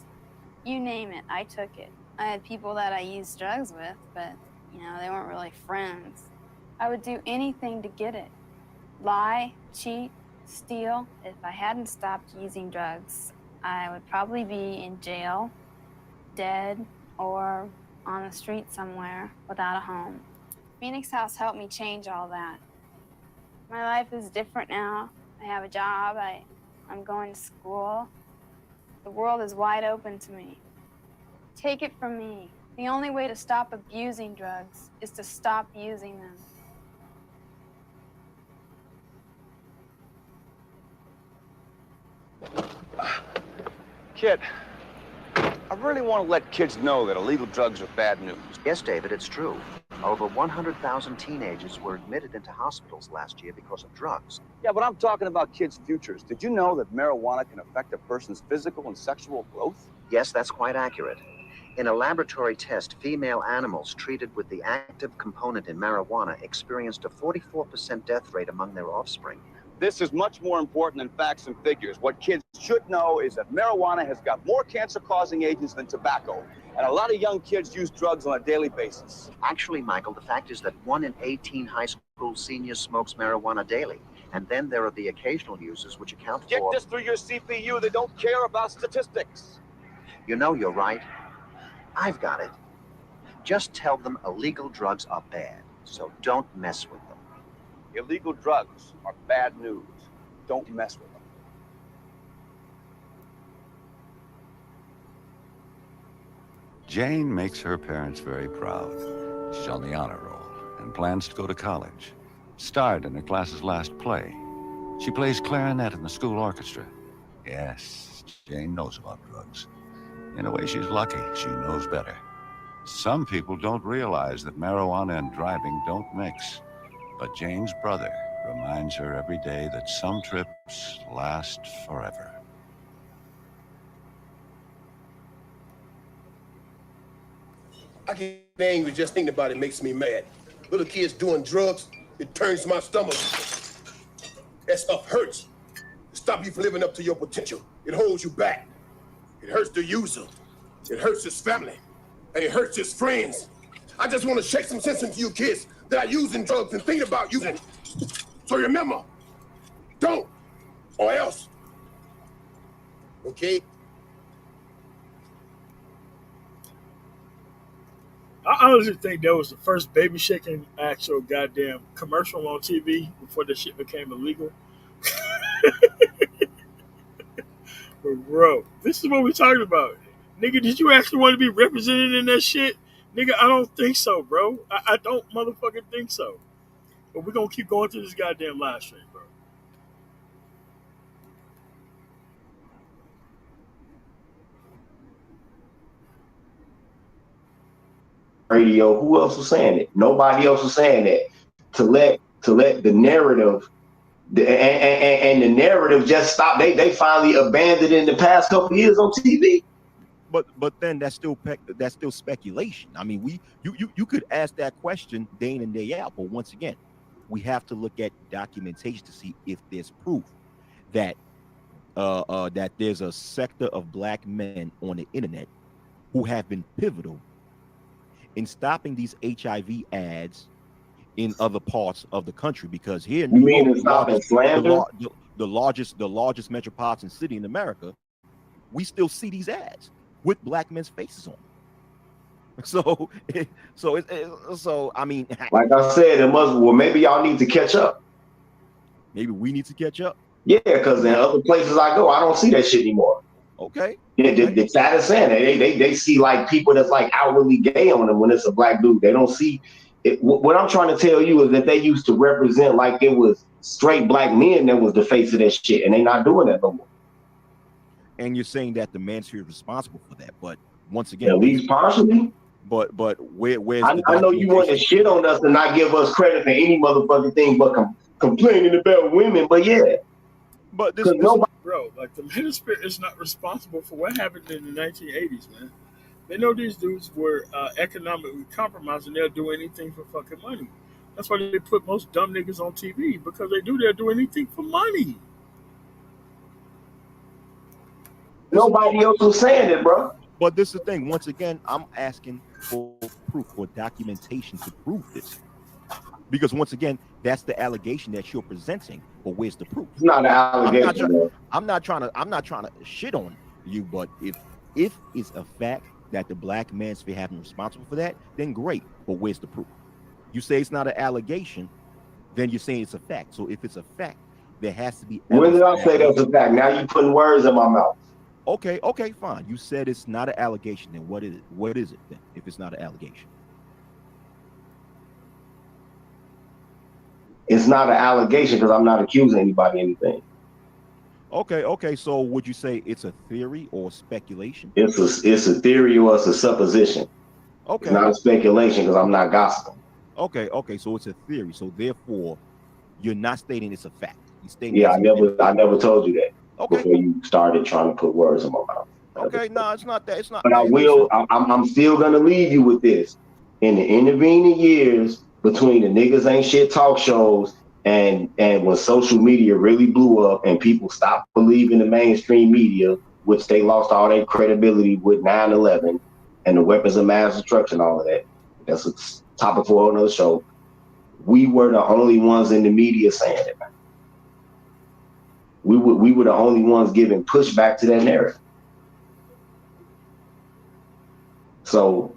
You name it, I took it. I had people that I used drugs with, but, you know, they weren't really friends. I would do anything to get it. Lie, cheat, steal. If I hadn't stopped using drugs, I would probably be in jail, dead, or on the street somewhere without a home. Phoenix House helped me change all that. My life is different now. I have a job. I'm going to school. The world is wide open to me. Take it from me. The only way to stop abusing drugs is to stop using them. Kid, I really want to let kids know that illegal drugs are bad news. Yes, David, it's true. Over 100,000 teenagers were admitted into hospitals last year because of drugs. Yeah, but I'm talking about kids' futures. Did you know that marijuana can affect a person's physical and sexual growth? Yes, that's quite accurate. In a laboratory test, female animals treated with the active component in marijuana experienced a 44% death rate among their offspring. This is much more important than facts and figures. What kids should know is that marijuana has got more cancer-causing agents than tobacco. And a lot of young kids use drugs on a daily basis. Actually, Michael, the fact is that 1 in 18 high school seniors smokes marijuana daily. And then there are the occasional users which account for... Get this through your CPU. They don't care about statistics. You know, you're right. I've got it. Just tell them illegal drugs are bad, so don't mess with them. Illegal drugs are bad news. Don't mess with them. Jane makes her parents very proud. She's on the honor roll and plans to go to college. Starred in her class's last play. She plays clarinet in the school orchestra. Yes, Jane knows about drugs. In a way, she's lucky. She knows better. Some people don't realize that marijuana and driving don't mix. But Jane's brother reminds her every day that some trips last forever. I get angry just thinking about it makes me mad. Little kids doing drugs, it turns my stomach. That stuff hurts. It stops you from living up to your potential. It holds you back. It hurts the user. It hurts his family. And it hurts his friends. I just want to shake some sense into you kids that are using drugs and thinking about using it. So remember, don't, or else. Okay? I honestly think that was the first baby shaking actual goddamn commercial on TV before the shit became illegal. But bro, this is what we're talking about. Nigga, did you actually want to be represented in that shit? Nigga, I don't think so, bro. I don't motherfucking think so. But we're going to keep going through this goddamn live stream, bro. Radio, who else was saying it? Nobody else was saying that. To let the narrative and the narrative just stop. They finally abandoned in the past couple of years on TV. But then that's still speculation. I mean, you could ask that question day in and day out, but once again, we have to look at documentation to see if there's proof that that there's a sector of black men on the internet who have been pivotal in stopping these HIV ads in other parts of the country. Because here in New York, the largest metropolitan city in America, we still see these ads with black men's faces on. So I mean, like I said, maybe y'all need to catch up. Maybe we need to catch up. Yeah, because in other places I go, I don't see that shit anymore. Okay. The saddest saying they see like people that's like outwardly gay on them when it's a black dude. They don't see it. What I'm trying to tell you is that they used to represent like it was straight black men that was the face of that shit, and they not doing that no more. And you're saying that the manosphere is responsible for that, but once again, at least partially. But where's I know you want to shit on us and not give us credit for any motherfucking thing, but complaining about women. But yeah, but nobody, bro, like the manosphere is not responsible for what happened in the 1980s, man. They know these dudes were economically compromised and they'll do anything for fucking money. That's why they put most dumb niggas on TV, because they'll do anything for money. Nobody else was saying it, bro. But this is the thing. Once again, I'm asking for proof or documentation to prove this. Because once again, that's the allegation that you're presenting. But where's the proof? It's not an I'm not allegation, trying. bro. I'm not trying to shit on you. But if it's a fact that the black manosphere have been responsible for that, then great. But where's the proof? You say it's not an allegation, then you're saying it's a fact. So if it's a fact, there has to be When evidence did to I back say it up. that's a fact? Now you putting words in my mouth. Okay, fine. You said it's not an allegation. Then what is it? What is it then? If it's not an allegation, It's not an allegation because I'm not accusing anybody of anything. okay. So would you say it's a theory or speculation? It's a theory or it's a supposition. It's Okay, not a speculation because I'm not gossiping. okay. So it's a theory. So therefore, you're not stating it's a fact. You're stating Yeah, it's a theory. I never told you that Okay, before you started trying to put words in my mouth. okay. No, it's not that. It's not. But I Hey, will. listen. I'm still gonna leave you with this. In the intervening years between the niggas ain't shit talk shows and when social media really blew up and people stopped believing the mainstream media, which they lost all their credibility with 9/11 and the weapons of mass destruction, all of that. That's a topic for another show. We were the only ones in the media saying it. We were the only ones giving pushback to that narrative. So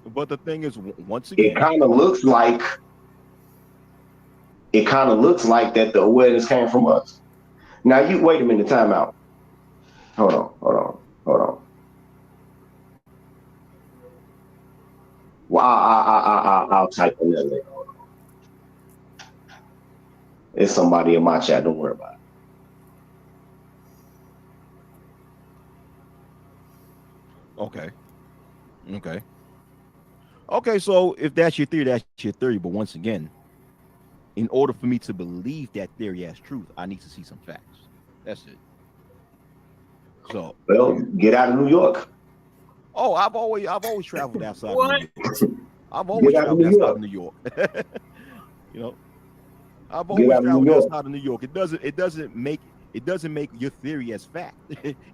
But the thing is, once it again, kind of looks like that the awareness came from us. Now you wait a minute, time out. Hold on. Well, I'll type in that later. It's somebody in my chat. Don't worry about okay. Okay, so if that's your theory, that's your theory. But once again, in order for me to believe that theory as truth, I need to see some facts. That's it. So, it. Well, get out of New York. oh, I've always traveled outside of New What? York. I've always Get out of traveled New outside York. of New York. You know, I've Get always out of New traveled York. outside of New York. It doesn't make your theory as fact,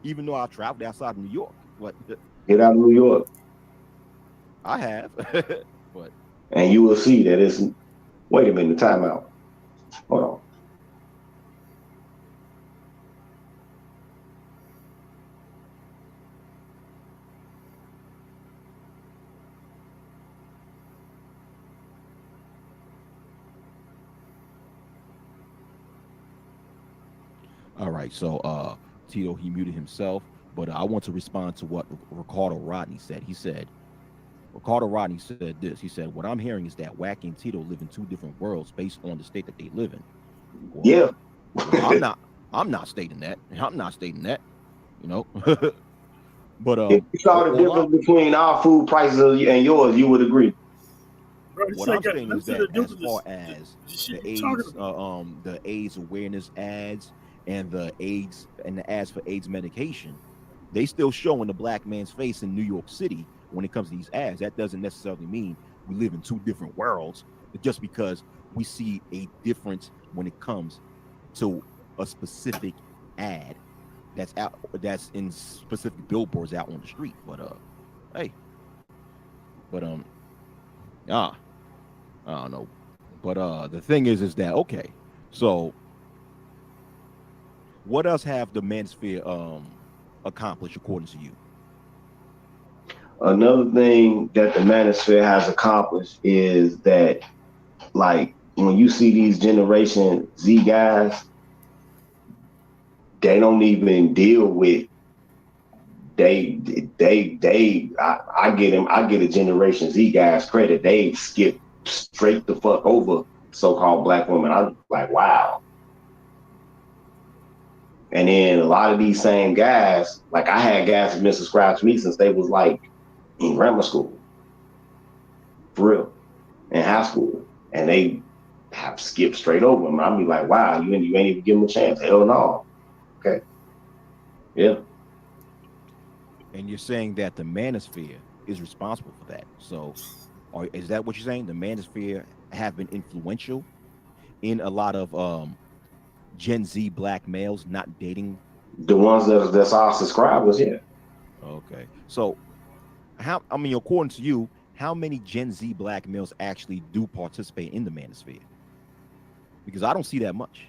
even though I traveled outside of New York. But Get out of New York. I have. But And you will see that it's wait a minute, time out. Hold on. all right, so Tito, he muted himself, but I want to respond to what Ricardo Rodney said. Ricardo Rodney said this. He said, "What I'm hearing is that Wacky and Tito live in two different worlds based on the state that they live in." Well, Yeah. I'm not stating that. I'm not stating that. You know. But If you saw the difference between our food prices and yours, you would agree. Bro, this what I'm ain't got saying is nothing that to do as with far this, as the shit the you talking AIDS, about. the AIDS awareness ads and the AIDS and the ads for AIDS medication, they still showing the black man's face in New York City when it comes to these ads. That doesn't necessarily mean we live in two different worlds, just because we see a difference when it comes to a specific ad that's in specific billboards out on the street. But hey, but ah, I don't know. But the thing is that okay, so what else have the manosphere accomplished according to you? Another thing that the manosphere has accomplished is that, like, when you see these Generation Z guys, they don't even deal with I get them. I get a Generation Z guys credit. They skip straight the fuck over so-called black women. I'm like, wow. And then a lot of these same guys, like I had guys who've been subscribed to me since they was like in grammar school, for real, in high school, and they have skipped straight over them. I'll be like, wow, you ain't even give them a chance. Hell no. Okay. Yeah. And you're saying that the manosphere is responsible for that. So, is that what you're saying? The manosphere have been influential in a lot of Gen Z black males not dating. The ones that's our subscribers, yeah. Okay. So according to you, how many Gen Z black males actually do participate in the manosphere? Because I don't see that much.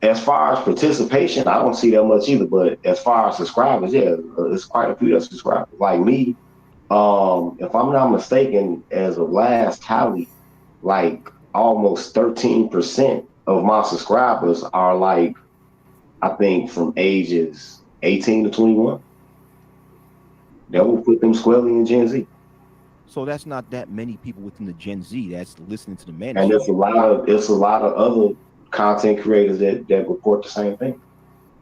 As far as participation, I don't see that much either. But as far as subscribers, yeah, there's quite a few that subscribe. Like me, if I'm not mistaken, as of last tally, like almost 13% of my subscribers are like, I think from ages 18 to 21. That will put them squarely in Gen Z. So that's not that many people within the Gen Z that's listening to the manosphere. And it's a lot of other content creators that report the same thing.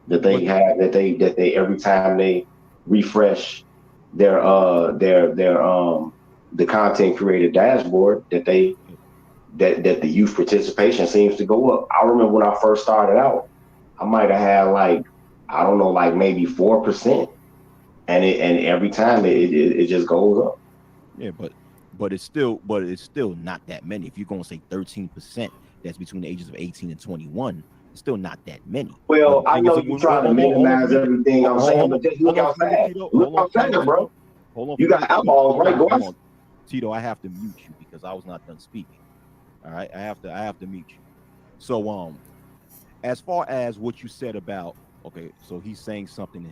That they have that they every time they refresh their the content creator dashboard that the youth participation seems to go up. I remember when I first started out, I might have had like, I don't know, like maybe 4%, and every time it just goes up. Yeah, but it's still not that many. If you're gonna say 13%, that's between the ages of 18 and 21. It's still not that many. Well, I know you try to minimize everything I'm saying, but just look outside. Look outside, bro. You got eyeballs, right? Go on. Tito, I have to mute you because I was not done speaking. All right, I have to mute you. So as far as what you said about, okay, so he's saying something in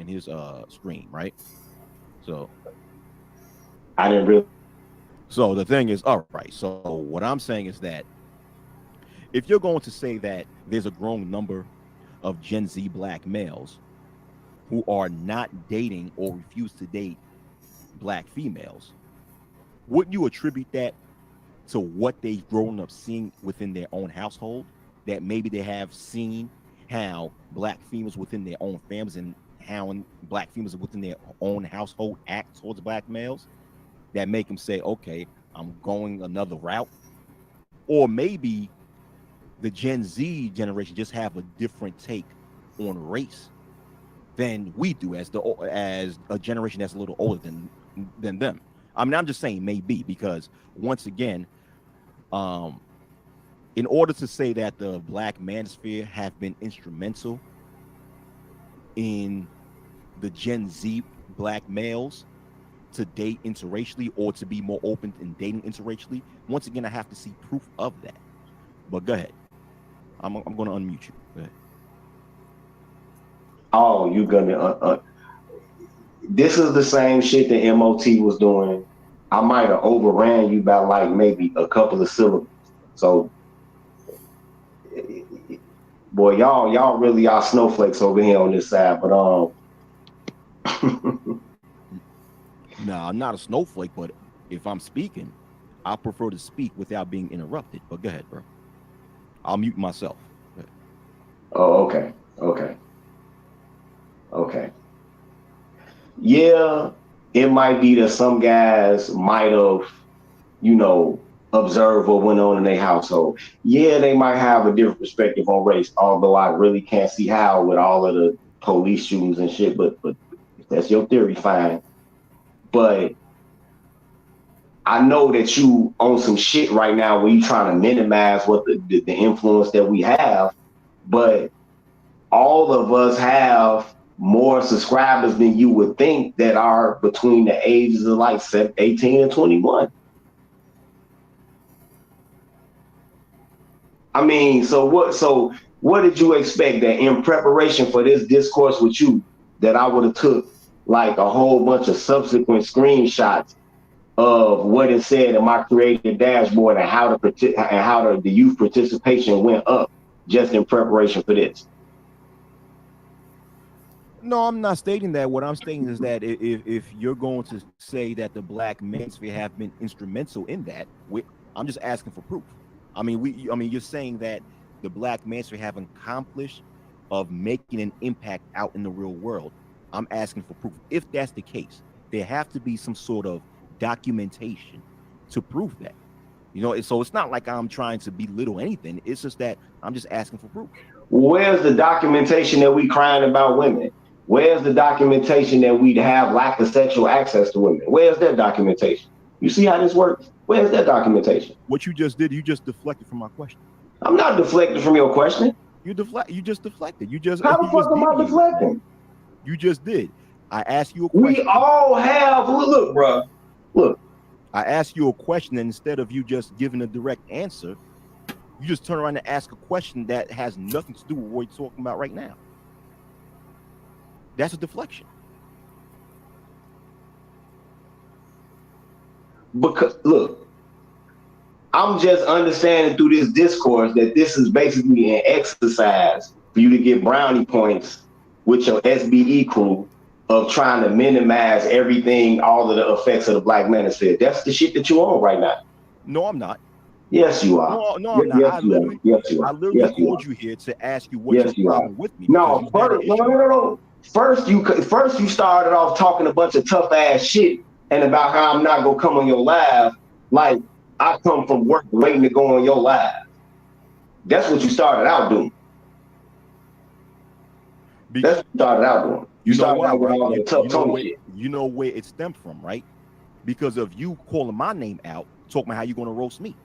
his stream, right? So I didn't really. So the thing is, all right. So what I'm saying is that if you're going to say that there's a growing number of Gen Z black males who are not dating or refuse to date black females, wouldn't you attribute that to what they've grown up seeing within their own household? That maybe they have seen how black females within their own families and how black females within their own household act towards black males, that make them say, okay, I'm going another route. Or maybe the Gen Z generation just have a different take on race than we do as a generation that's a little older than them. I mean, I'm just saying maybe, because once again, in order to say that the black manosphere have been instrumental in the Gen Z black males to date interracially or to be more open in dating interracially, once again, I have to see proof of that. But go ahead. I'm going to unmute you. Go ahead. Oh, you're gonna. This is the same shit that MOT was doing. I might have overran you by like maybe a couple of syllables. So, boy, y'all really are snowflakes over here on this side. But No, I'm not a snowflake. But if I'm speaking, I prefer to speak without being interrupted. But go ahead, bro. I'll mute myself. Oh, okay. Yeah, it might be that some guys might have, observed what went on in their household. Yeah, they might have a different perspective on race, although I really can't see how with all of the police shootings and shit, but if that's your theory, fine. But I know that you on some shit right now where you trying to minimize what the influence that we have, but all of us have more subscribers than you would think that are between the ages of like 18 and 21. I mean, so what did you expect, that in preparation for this discourse with you, that I would have took like a whole bunch of subsequent screenshots of what it said in my creative dashboard and how the youth participation went up just in preparation for this? No, I'm not stating that. What I'm stating is that if you're going to say that the black manosphere have been instrumental in that, I'm just asking for proof. I mean, you're saying that the black manosphere have accomplished of making an impact out in the real world. I'm asking for proof. If that's the case, there have to be some sort of documentation to prove that. So it's not like I'm trying to belittle anything. It's just that I'm just asking for proof. Where's the documentation that we crying about women? Where's the documentation that we have lack of sexual access to women? Where's that documentation? You see how this works? Where's that documentation? What you just did, you just deflected from my question. I'm not deflecting from your question. You just deflected. How the fuck am I deflecting? You just did. I asked you a question. We all have. Look, bro. Look. I asked you a question, and instead of you just giving a direct answer, you just turn around and ask a question that has nothing to do with what you're talking about right now. That's a deflection. Because look, I'm just understanding through this discourse that this is basically an exercise for you to get brownie points with your SBE crew of trying to minimize everything, all of the effects of the Black Manosphere. That's the shit that you own right now. No, I'm not. Yes, you are. No, I'm not. Yes, I literally yes, called you here to ask you what's yes, your problem with me. No, no. First you started off talking a bunch of tough ass shit and about how I'm not gonna come on your live. Like I come from work waiting to go on your live. That's what you started out doing. That's what you started out doing. You started out with all the tough tone shit. You know where it stemmed from, right? Because of you calling my name out, talking about how you're gonna roast me.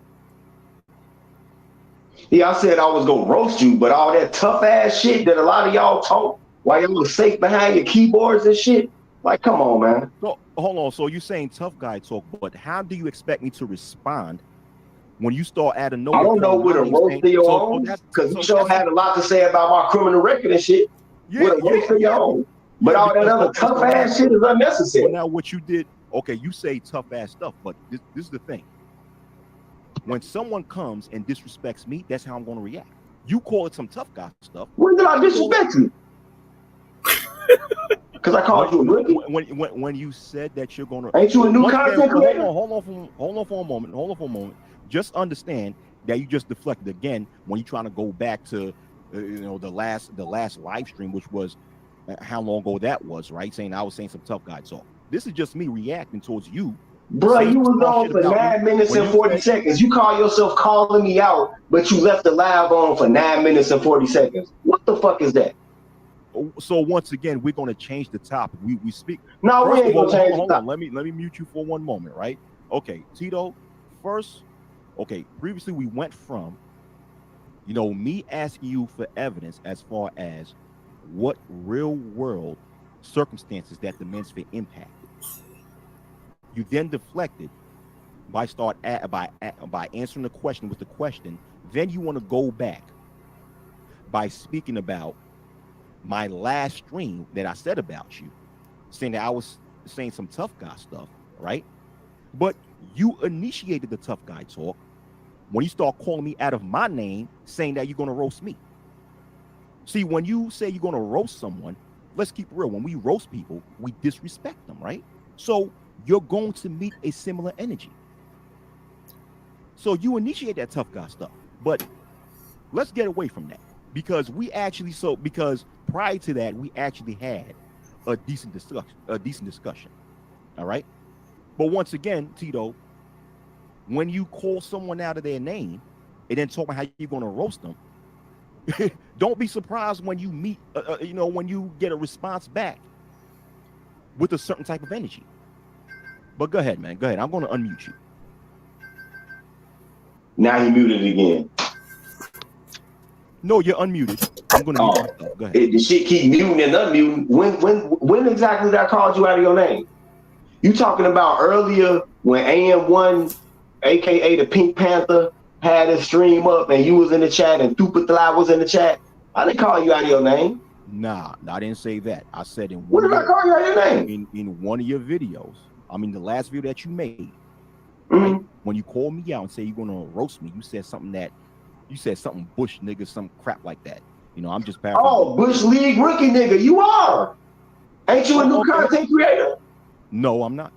Yeah, I said I was gonna roast you, but all that tough ass shit that a lot of y'all talk while y'all was safe behind your keyboards and shit. Like, come on, man. So hold on. So you're saying tough guy talk, but how do you expect me to respond when you start adding no? I don't know what a roast of your own, because you sure had a lot to say about my criminal record and shit. With a roast of your own. But all that other tough ass shit is unnecessary. Well, now what you did, okay, you say tough ass stuff, but this is the thing. When someone comes and disrespects me, that's how I'm going to react. You call it some tough guy stuff. When did I disrespect you? Because I called you a rookie. When you said that you're going to, ain't you a new content creator? Hold on for a moment. Just understand that you just deflected again when you're trying to go back to, the last live stream, which was how long ago that was, right? Saying I was saying some tough guy talk. This is just me reacting towards you. Bro, you was on for 9 minutes and 40 seconds. You call yourself calling me out, but you left the live on for 9 minutes and 40 seconds. What the fuck is that? So once again, we're going to change the topic. We speak. No, we ain't going to change the topic. Let me mute you for one moment, right? Okay, Tito, first, okay, previously we went from, me asking you for evidence as far as what real world circumstances that the Manosphere impacted. You then deflected by answering the question with the question. Then you want to go back by speaking about my last stream that I said about you, saying that I was saying some tough guy stuff, right? But you initiated the tough guy talk when you start calling me out of my name, saying that you're going to roast me. See, when you say you're going to roast someone, let's keep it real. When we roast people, we disrespect them, right? So you're going to meet a similar energy. So you initiate that tough guy stuff, but let's get away from that because because prior to that, we actually had a decent discussion. All right. But once again, Tito, when you call someone out of their name and then talk about how you're going to roast them, don't be surprised when you meet, when you get a response back with a certain type of energy. But go ahead, man. Go ahead. I'm going to unmute you. Now he muted again. No, you're unmuted. I'm going to mute myself. Go ahead. The shit keep muting and unmuting. When exactly did I call you out of your name? You talking about earlier when AM1, aka the Pink Panther, had his stream up and you was in the chat and Thupatla was in the chat? I didn't call you out of your name. Nah, I didn't say that. I said in what did I call you out of your name? In one of your videos. I mean, the last video that you made, right? When you called me out and say you're gonna roast me, you said something Bush nigga, some crap like that. I'm just paraphrasing. Oh, Bush League rookie nigga, you are. Ain't you a new content creator? No, I'm not.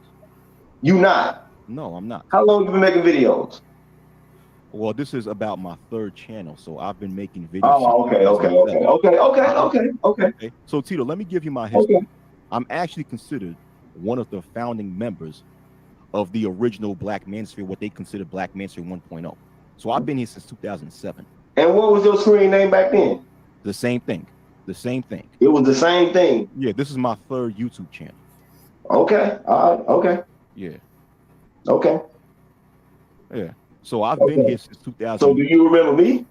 You not? No, I'm not. How long you been making videos? Well, this is about my third channel, so I've been making videos. Oh, okay. So Tito, let me give you my history. Okay. I'm actually considered one of the founding members of the original Black Manosphere, what they consider Black Manosphere 1.0. So I've been here since 2007. And what was your screen name back then? The same thing. It was the same thing? Yeah, this is my third YouTube channel. Okay, okay. Yeah. Okay. Yeah. So I've been here since 2000. So do you remember me?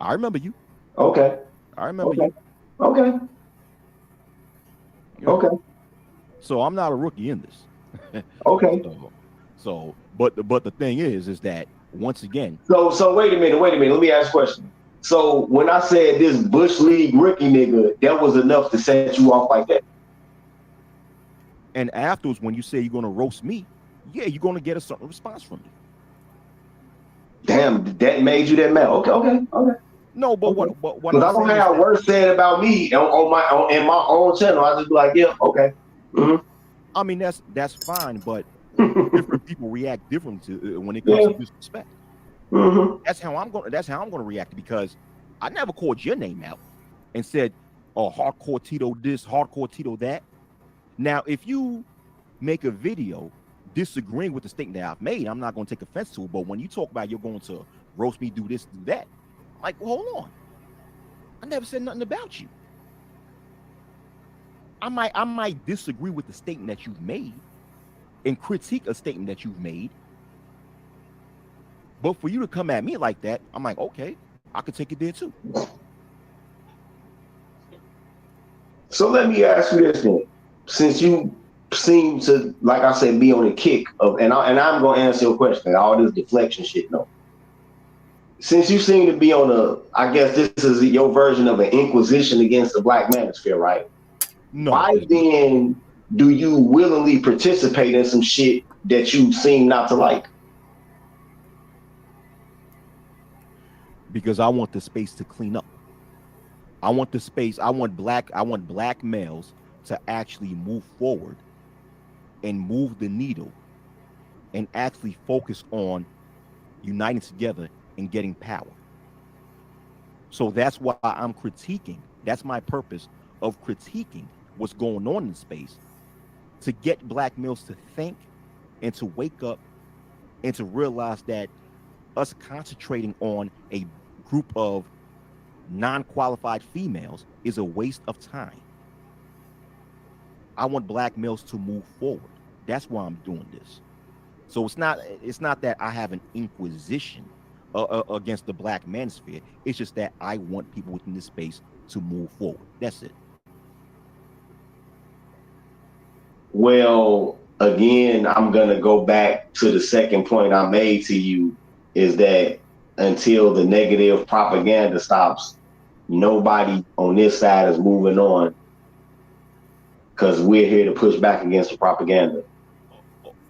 I remember you. Okay. I remember you. Okay. Okay. So I'm not a rookie in this. Okay. But the thing is that once again. So wait a minute. Let me ask a question. So when I said this Bush League rookie nigga, that was enough to set you off like that. And afterwards, when you say you're gonna roast me, yeah, you're gonna get a certain response from me. Damn, that made you that mad. Okay. No, but okay. what I'm I don't saying have words said about me in my own channel. I just be like, yeah, okay. Mm-hmm. I mean, that's fine, but different people react differently when it comes to disrespect. Mm-hmm. That's how I'm gonna react, because I never called your name out and said, "Oh, hardcore Tito this, hardcore Tito that." Now, if you make a video disagreeing with the statement that I've made, I'm not gonna take offense to it. But when you talk about you're going to roast me, do this, do that, like, well, hold on, I never said nothing about you. I might disagree with the statement that you've made and critique a statement that you've made. But for you to come at me like that, I'm like, okay, I could take it there too. So let me ask you this then. Since you seem to, like I said, be on a kick of, and I'm going to answer your question, all this deflection shit, no. Since you seem to be on I guess this is your version of an inquisition against the Black Manosphere, right? No. Why then do you willingly participate in some shit that you seem not to like? Because I want the space to clean up. I want black males to actually move forward and move the needle and actually focus on uniting together and getting power. So that's why I'm critiquing. That's my purpose of critiquing what's going on in space, to get black males to think and to wake up and to realize that us concentrating on a group of non-qualified females is a waste of time. I want black males to move forward. That's why I'm doing this. So it's not that I have an inquisition against the Black Manosphere. It's just that I want people within this space to move forward. That's it. Well, again, I'm going to go back to the second point I made to you, is that until the negative propaganda stops, nobody on this side is moving on, because we're here to push back against the propaganda.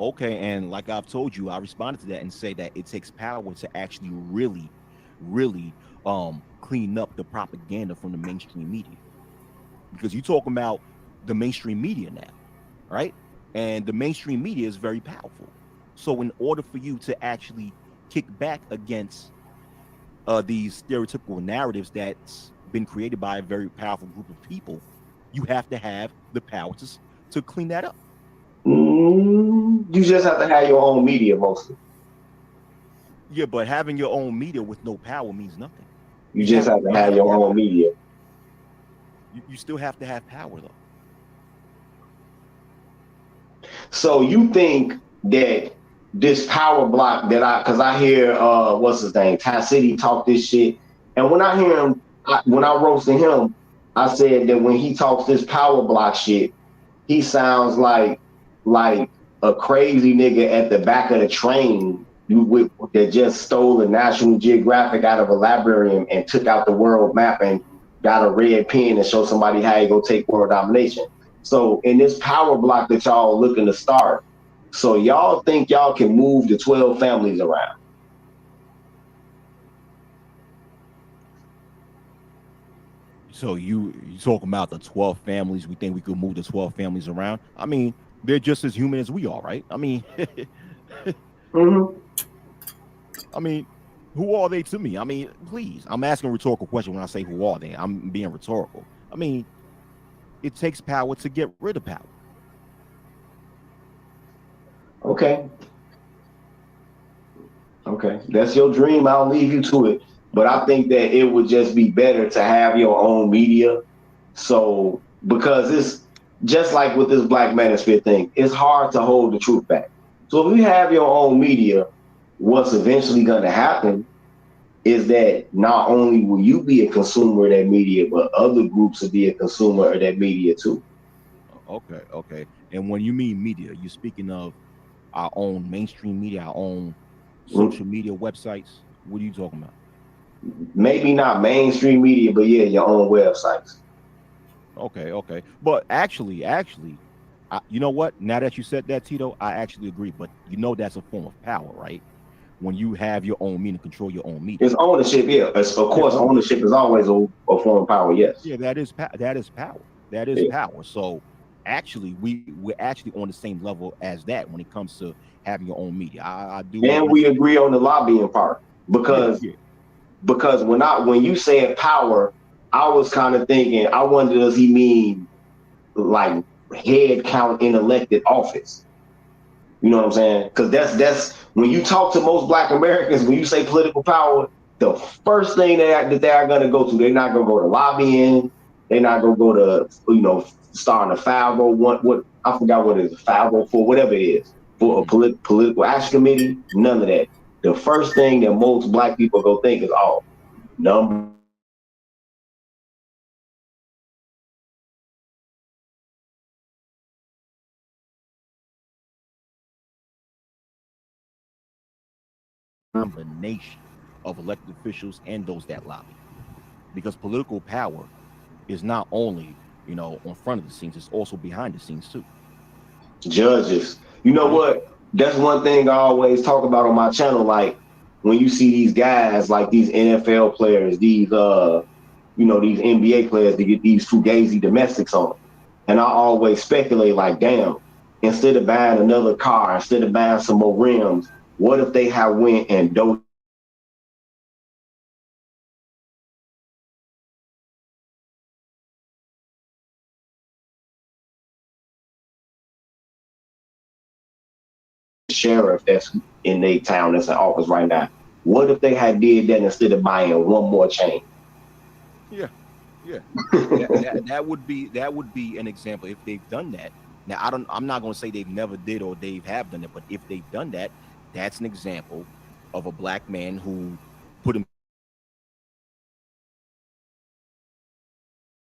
Okay, and like I've told you, I responded to that and say that it takes power to actually really clean up the propaganda from the mainstream media. Because you're talking about the mainstream media now, right? And the mainstream media is very powerful. So in order for you to actually kick back against these stereotypical narratives that's been created by a very powerful group of people, you have to have the power to clean that up. You just have to have your own media mostly. Yeah, but having your own media with no power means nothing. You just have to have your own media. You still have to have power, though. So you think that this power block because I hear what's his name, Ty City talk this shit, and when I hear him, when I roasted him, I said that when he talks this power block shit, he sounds like a crazy nigga at the back of the train that just stole a National Geographic out of a library and took out the world map and got a red pen and show somebody how you go take world domination. So in this power block that y'all looking to start, so y'all think y'all can move the 12 families around? So you talking about the 12 families? We think we could move the 12 families around? I mean, they're just as human as we are, right? I mean, I mean, who are they to me? I mean, please, I'm asking a rhetorical question when I say who are they. I'm being rhetorical. I mean, it takes power to get rid of power. Okay, that's your dream. I'll leave you to it. But I think that it would just be better to have your own media. So, because it's just like with this Black Manosphere thing, it's hard to hold the truth back. So if you have your own media, what's eventually going to happen is that not only will you be a consumer of that media, but other groups will be a consumer of that media too. Okay. And when you mean media, you're speaking of our own mainstream media, our own social media websites. What are you talking about? Maybe not mainstream media, but yeah, your own websites. Okay. But actually, you know what? Now that you said that, Tito, I actually agree. But you know that's a form of power, right? When you have your own media, control your own media. It's ownership, yeah. Of Yeah, course, ownership is always a form of power, yes. yeah, that is that is power. That is Yeah. power. So actually, we're actually on the same level as that when it comes to having your own media. I do And agree. we agree on the lobbying part Yeah, because yeah. when you said power, I was kind of thinking, I wonder, does he mean like head count in elected office? You know what I'm saying? Because that's when you talk to most Black Americans, when you say political power, the first thing that they are going to go to, they're not going to go to lobbying. They're not going to go to starting a 501. What I forgot what it is, 504, whatever it is, for a political action committee. None of that. The first thing that most Black people go think is, oh, number Combination of elected officials and those that lobby, because political power is not only on front of the scenes; it's also behind the scenes too. judges. You know Yeah. what? That's one thing I always talk about on my channel. Like when you see these guys, like these NFL players, these NBA players, to get these fugazi domestics on. And I always speculate, like, damn, instead of buying another car, instead of buying some more rims, what if they have went and sheriff that's in their town that's in office right now? What if they had did that instead of buying one more chain? Yeah, yeah. That would be an example if they've done that. Now I'm not going to say they've never did or they have done it, but if they've done that, that's an example of a Black man who put him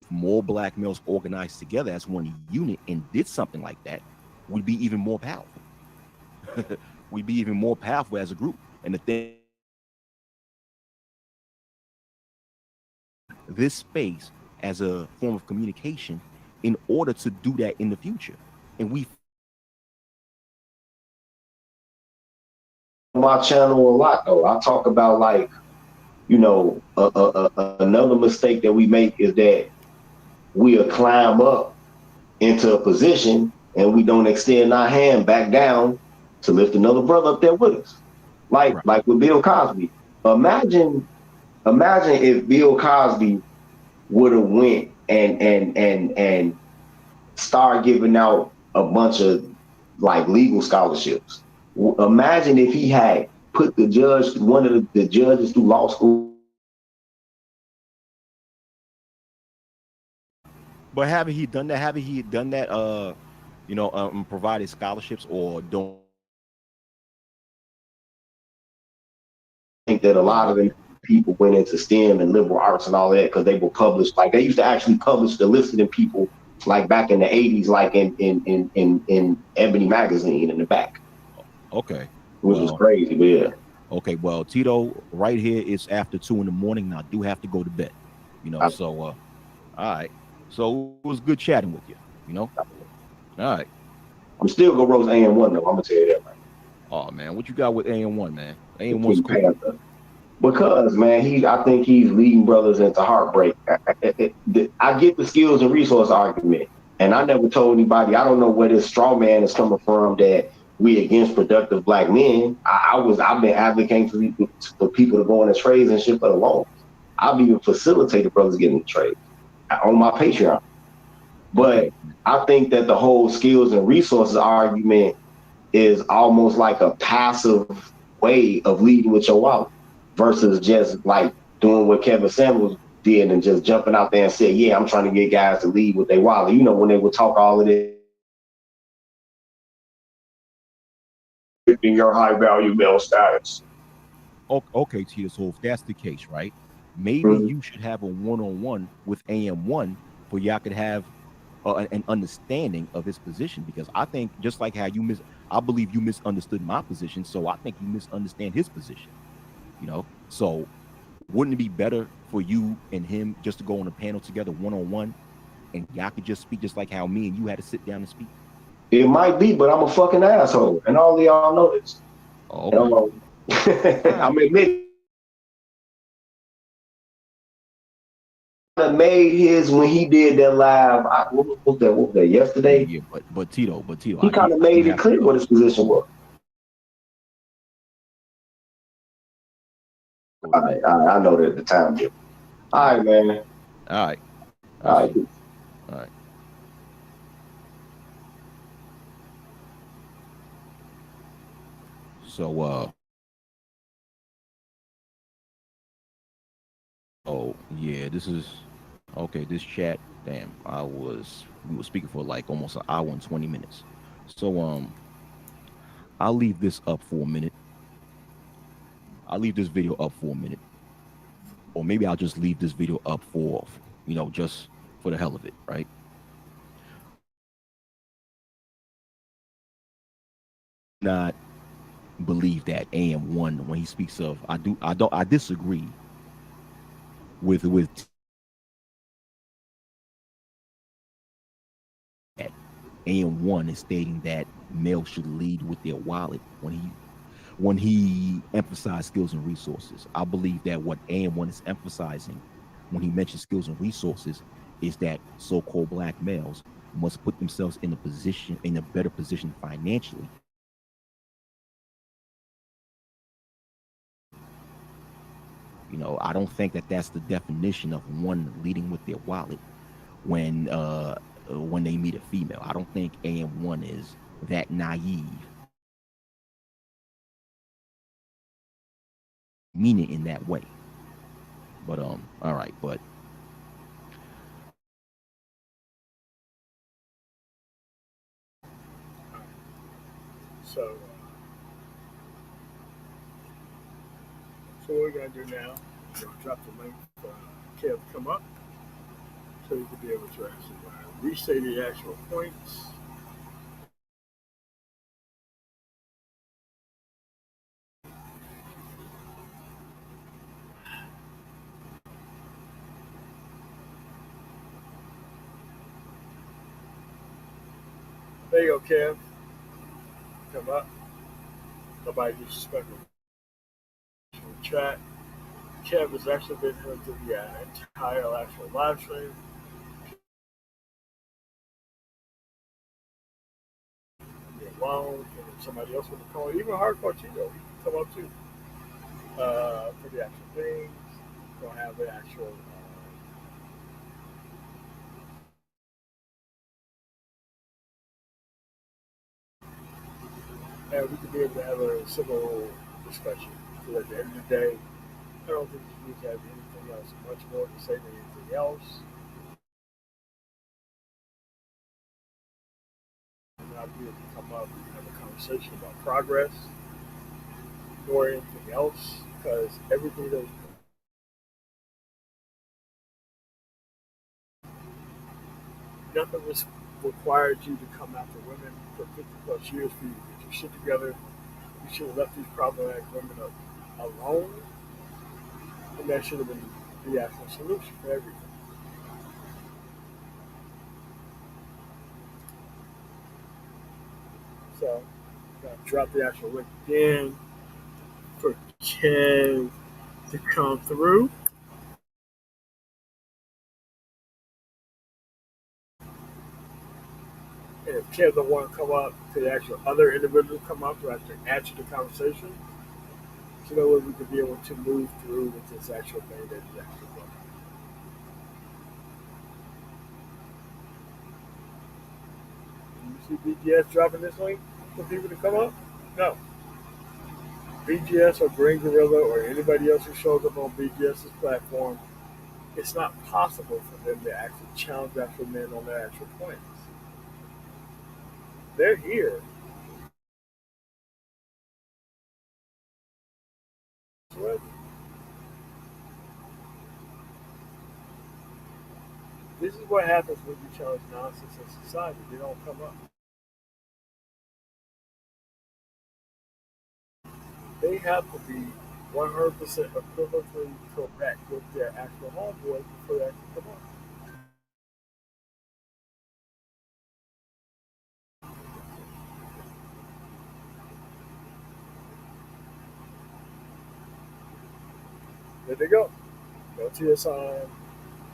more Black males organized together as one unit and did something like that, would be even more powerful. We'd be even more powerful as a group. And the thing, this space as a form of communication in order to do that in the future. And we My channel a lot though. I talk about like, another mistake that we make is that we'll climb up into a position and we don't extend our hand back down to lift another brother up there with us. Like right. like with Bill Cosby. Imagine if Bill Cosby would have went and started giving out a bunch of like legal scholarships. Imagine if he had put one of the judges through law school. But haven't he done that? Haven't he done that? Provided scholarships or don't? I think that a lot of them people went into STEM and liberal arts and all that because they were published. Like they used to actually publish the listed in people like back in the 80s, like in Ebony magazine in the back. Okay, Which was crazy, but yeah. Okay, well, Tito, right here it's after 2 a.m. Now I do have to go to bed. All right. So it was good chatting with you. All right. I'm still gonna roast AM1 though. I'm gonna tell you that. Oh man, what you got with AM1, man? AM1's cool. Because man, I think he's leading brothers into heartbreak. I get the skills and resource argument, and I never told anybody. I don't know where this straw man is coming from that we against productive Black men. I've been advocating for people to go into trades and shit for the longest. I've even facilitated brothers getting into trades on my Patreon. But I think that the whole skills and resources argument is almost like a passive way of leading with your wallet versus just like doing what Kevin Samuels did and just jumping out there and saying, yeah, I'm trying to get guys to lead with their wallet. When they would talk all of this in your high value male status. Okay, Tito. So if that's the case, right? Maybe you should have a one-on-one with AM1 for y'all could have an understanding of his position, because I think just like how I believe you misunderstood my position, so I think you misunderstand his position. So wouldn't it be better for you and him just to go on a panel together one on one, and y'all could just speak just like how me and you had to sit down and speak? It might be, but I'm a fucking asshole, and all of y'all know this. Oh, okay. I'm admitting. Made his when he did that live. What was that? What was that? Yesterday. Yeah, but Tito, he kind of made it clear what his position was. I know that the time. All right, man. All right. All right. All right. So oh yeah, this is okay. This chat, damn, we were speaking for like almost an hour and 20 minutes. So I'll leave this up for a minute. I'll leave this video up for a minute, or maybe I'll just leave this video up for just for the hell of it, right? Not believe that AM1 when he speaks of I disagree with AM1 is stating that males should lead with their wallet when he emphasized skills and resources. I believe that what AM1 is emphasizing when he mentions skills and resources is that so-called black males must put themselves in a better position financially. I don't think that that's the definition of one leading with their wallet when they meet a female. I don't think AM1 is that naive, mean it in that way. But all right, but So what we're gonna do now? We're gonna drop the link for Kev to come up, so you can be able to actually restate the actual points. There you go, Kev. Come up. Nobody disrespectful in the chat. Kev has actually been here through the entire actual live stream. Be alone, and somebody else with the call. Even Hardcore Tito, he can come up too. For the actual things. We'll have the actual and we could be able to have a civil discussion. So at the end of the day, I don't think you need to have anything else much more to say than anything else. And I'll be able to come up and have a conversation about progress or anything else, because everything that nothing was required you to come after women for 50 plus years for you to get your shit together. You should have left these problematic women alone, and that should have been the actual solution for everything. So, I'm gonna drop the actual link again for Kev to come through. And if Kev don't want to come up, to the actual other individual come up to actually add to the conversation, so that way we can be able to move through with this actual thing that is actually going on. You see BGS dropping this link for people to come up? No. BGS or Green Gorilla or anybody else who shows up on BGS's platform, it's not possible for them to actually challenge actual men on their actual points. They're here. What? This is what happens when you challenge nonsense in society. They don't come up. They have to be 100% equivocally correct with their actual homeboy before they actually come up. There they go. No TSI,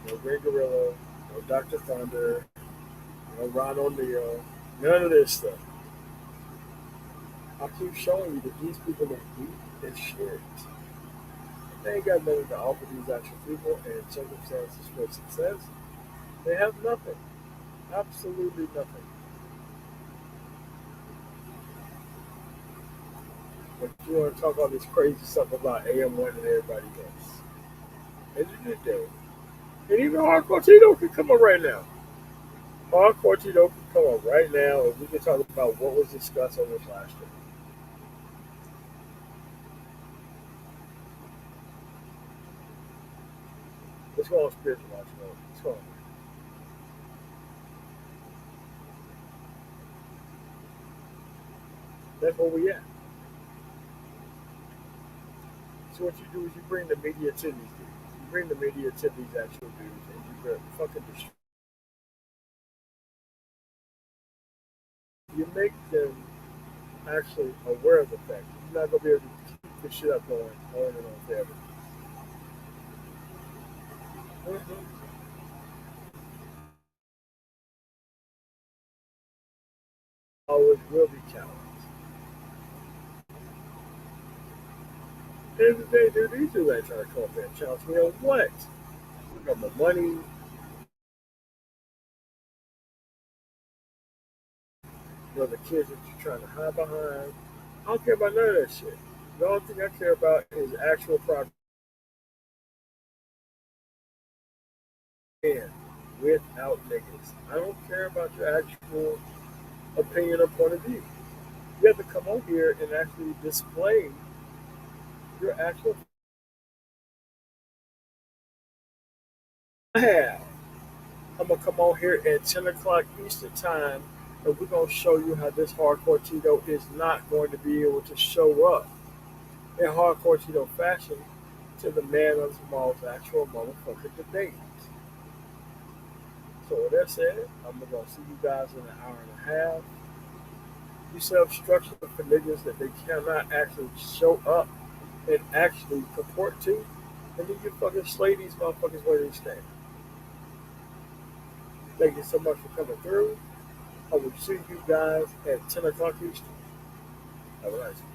no Green Gorilla, no Dr. Thunder, no Ron O'Neill, none of this stuff. I keep showing you that these people are weak as shit. They ain't got nothing to offer these actual people and circumstances for success. They have nothing. Absolutely nothing. But you want to talk all this crazy stuff about AM1 and everybody else. At the end of the day, and even Hardcore Tito can come up right now. Hardcore Tito can come up right now and we can talk about what was discussed on this last year. Let's go on spiritual watch mode. Let's go on. That's where we at. So what you do is you bring the media to these dudes. You bring the media to these actual dudes and you fucking destroy. You make them actually aware of the fact that you're not gonna be able to keep this shit up going on and on forever. Mm-hmm. Always will be challenged. At the end of the day, dude, these dudes ain't trying to come up there and challenge me on what? I got my money, the kids that you're trying to hide behind. I don't care about none of that shit. The only thing I care about is actual progress and without niggas. I don't care about your actual opinion or point of view. You have to come on here and actually display your actual have. I'm gonna come on here at 10 o'clock Eastern time and we're gonna show you how this hardcore Tito is not going to be able to show up in hardcore Tito fashion to the man of tomorrow's actual motherfucking debate. So with that said, I'm gonna see you guys in an hour and a half. You set up structure for niggas that they cannot actually show up and actually purport to, and then you fucking slay these motherfuckers where they stand. Thank you so much for coming through. I will see you guys at 10 o'clock Eastern. Have a nice one.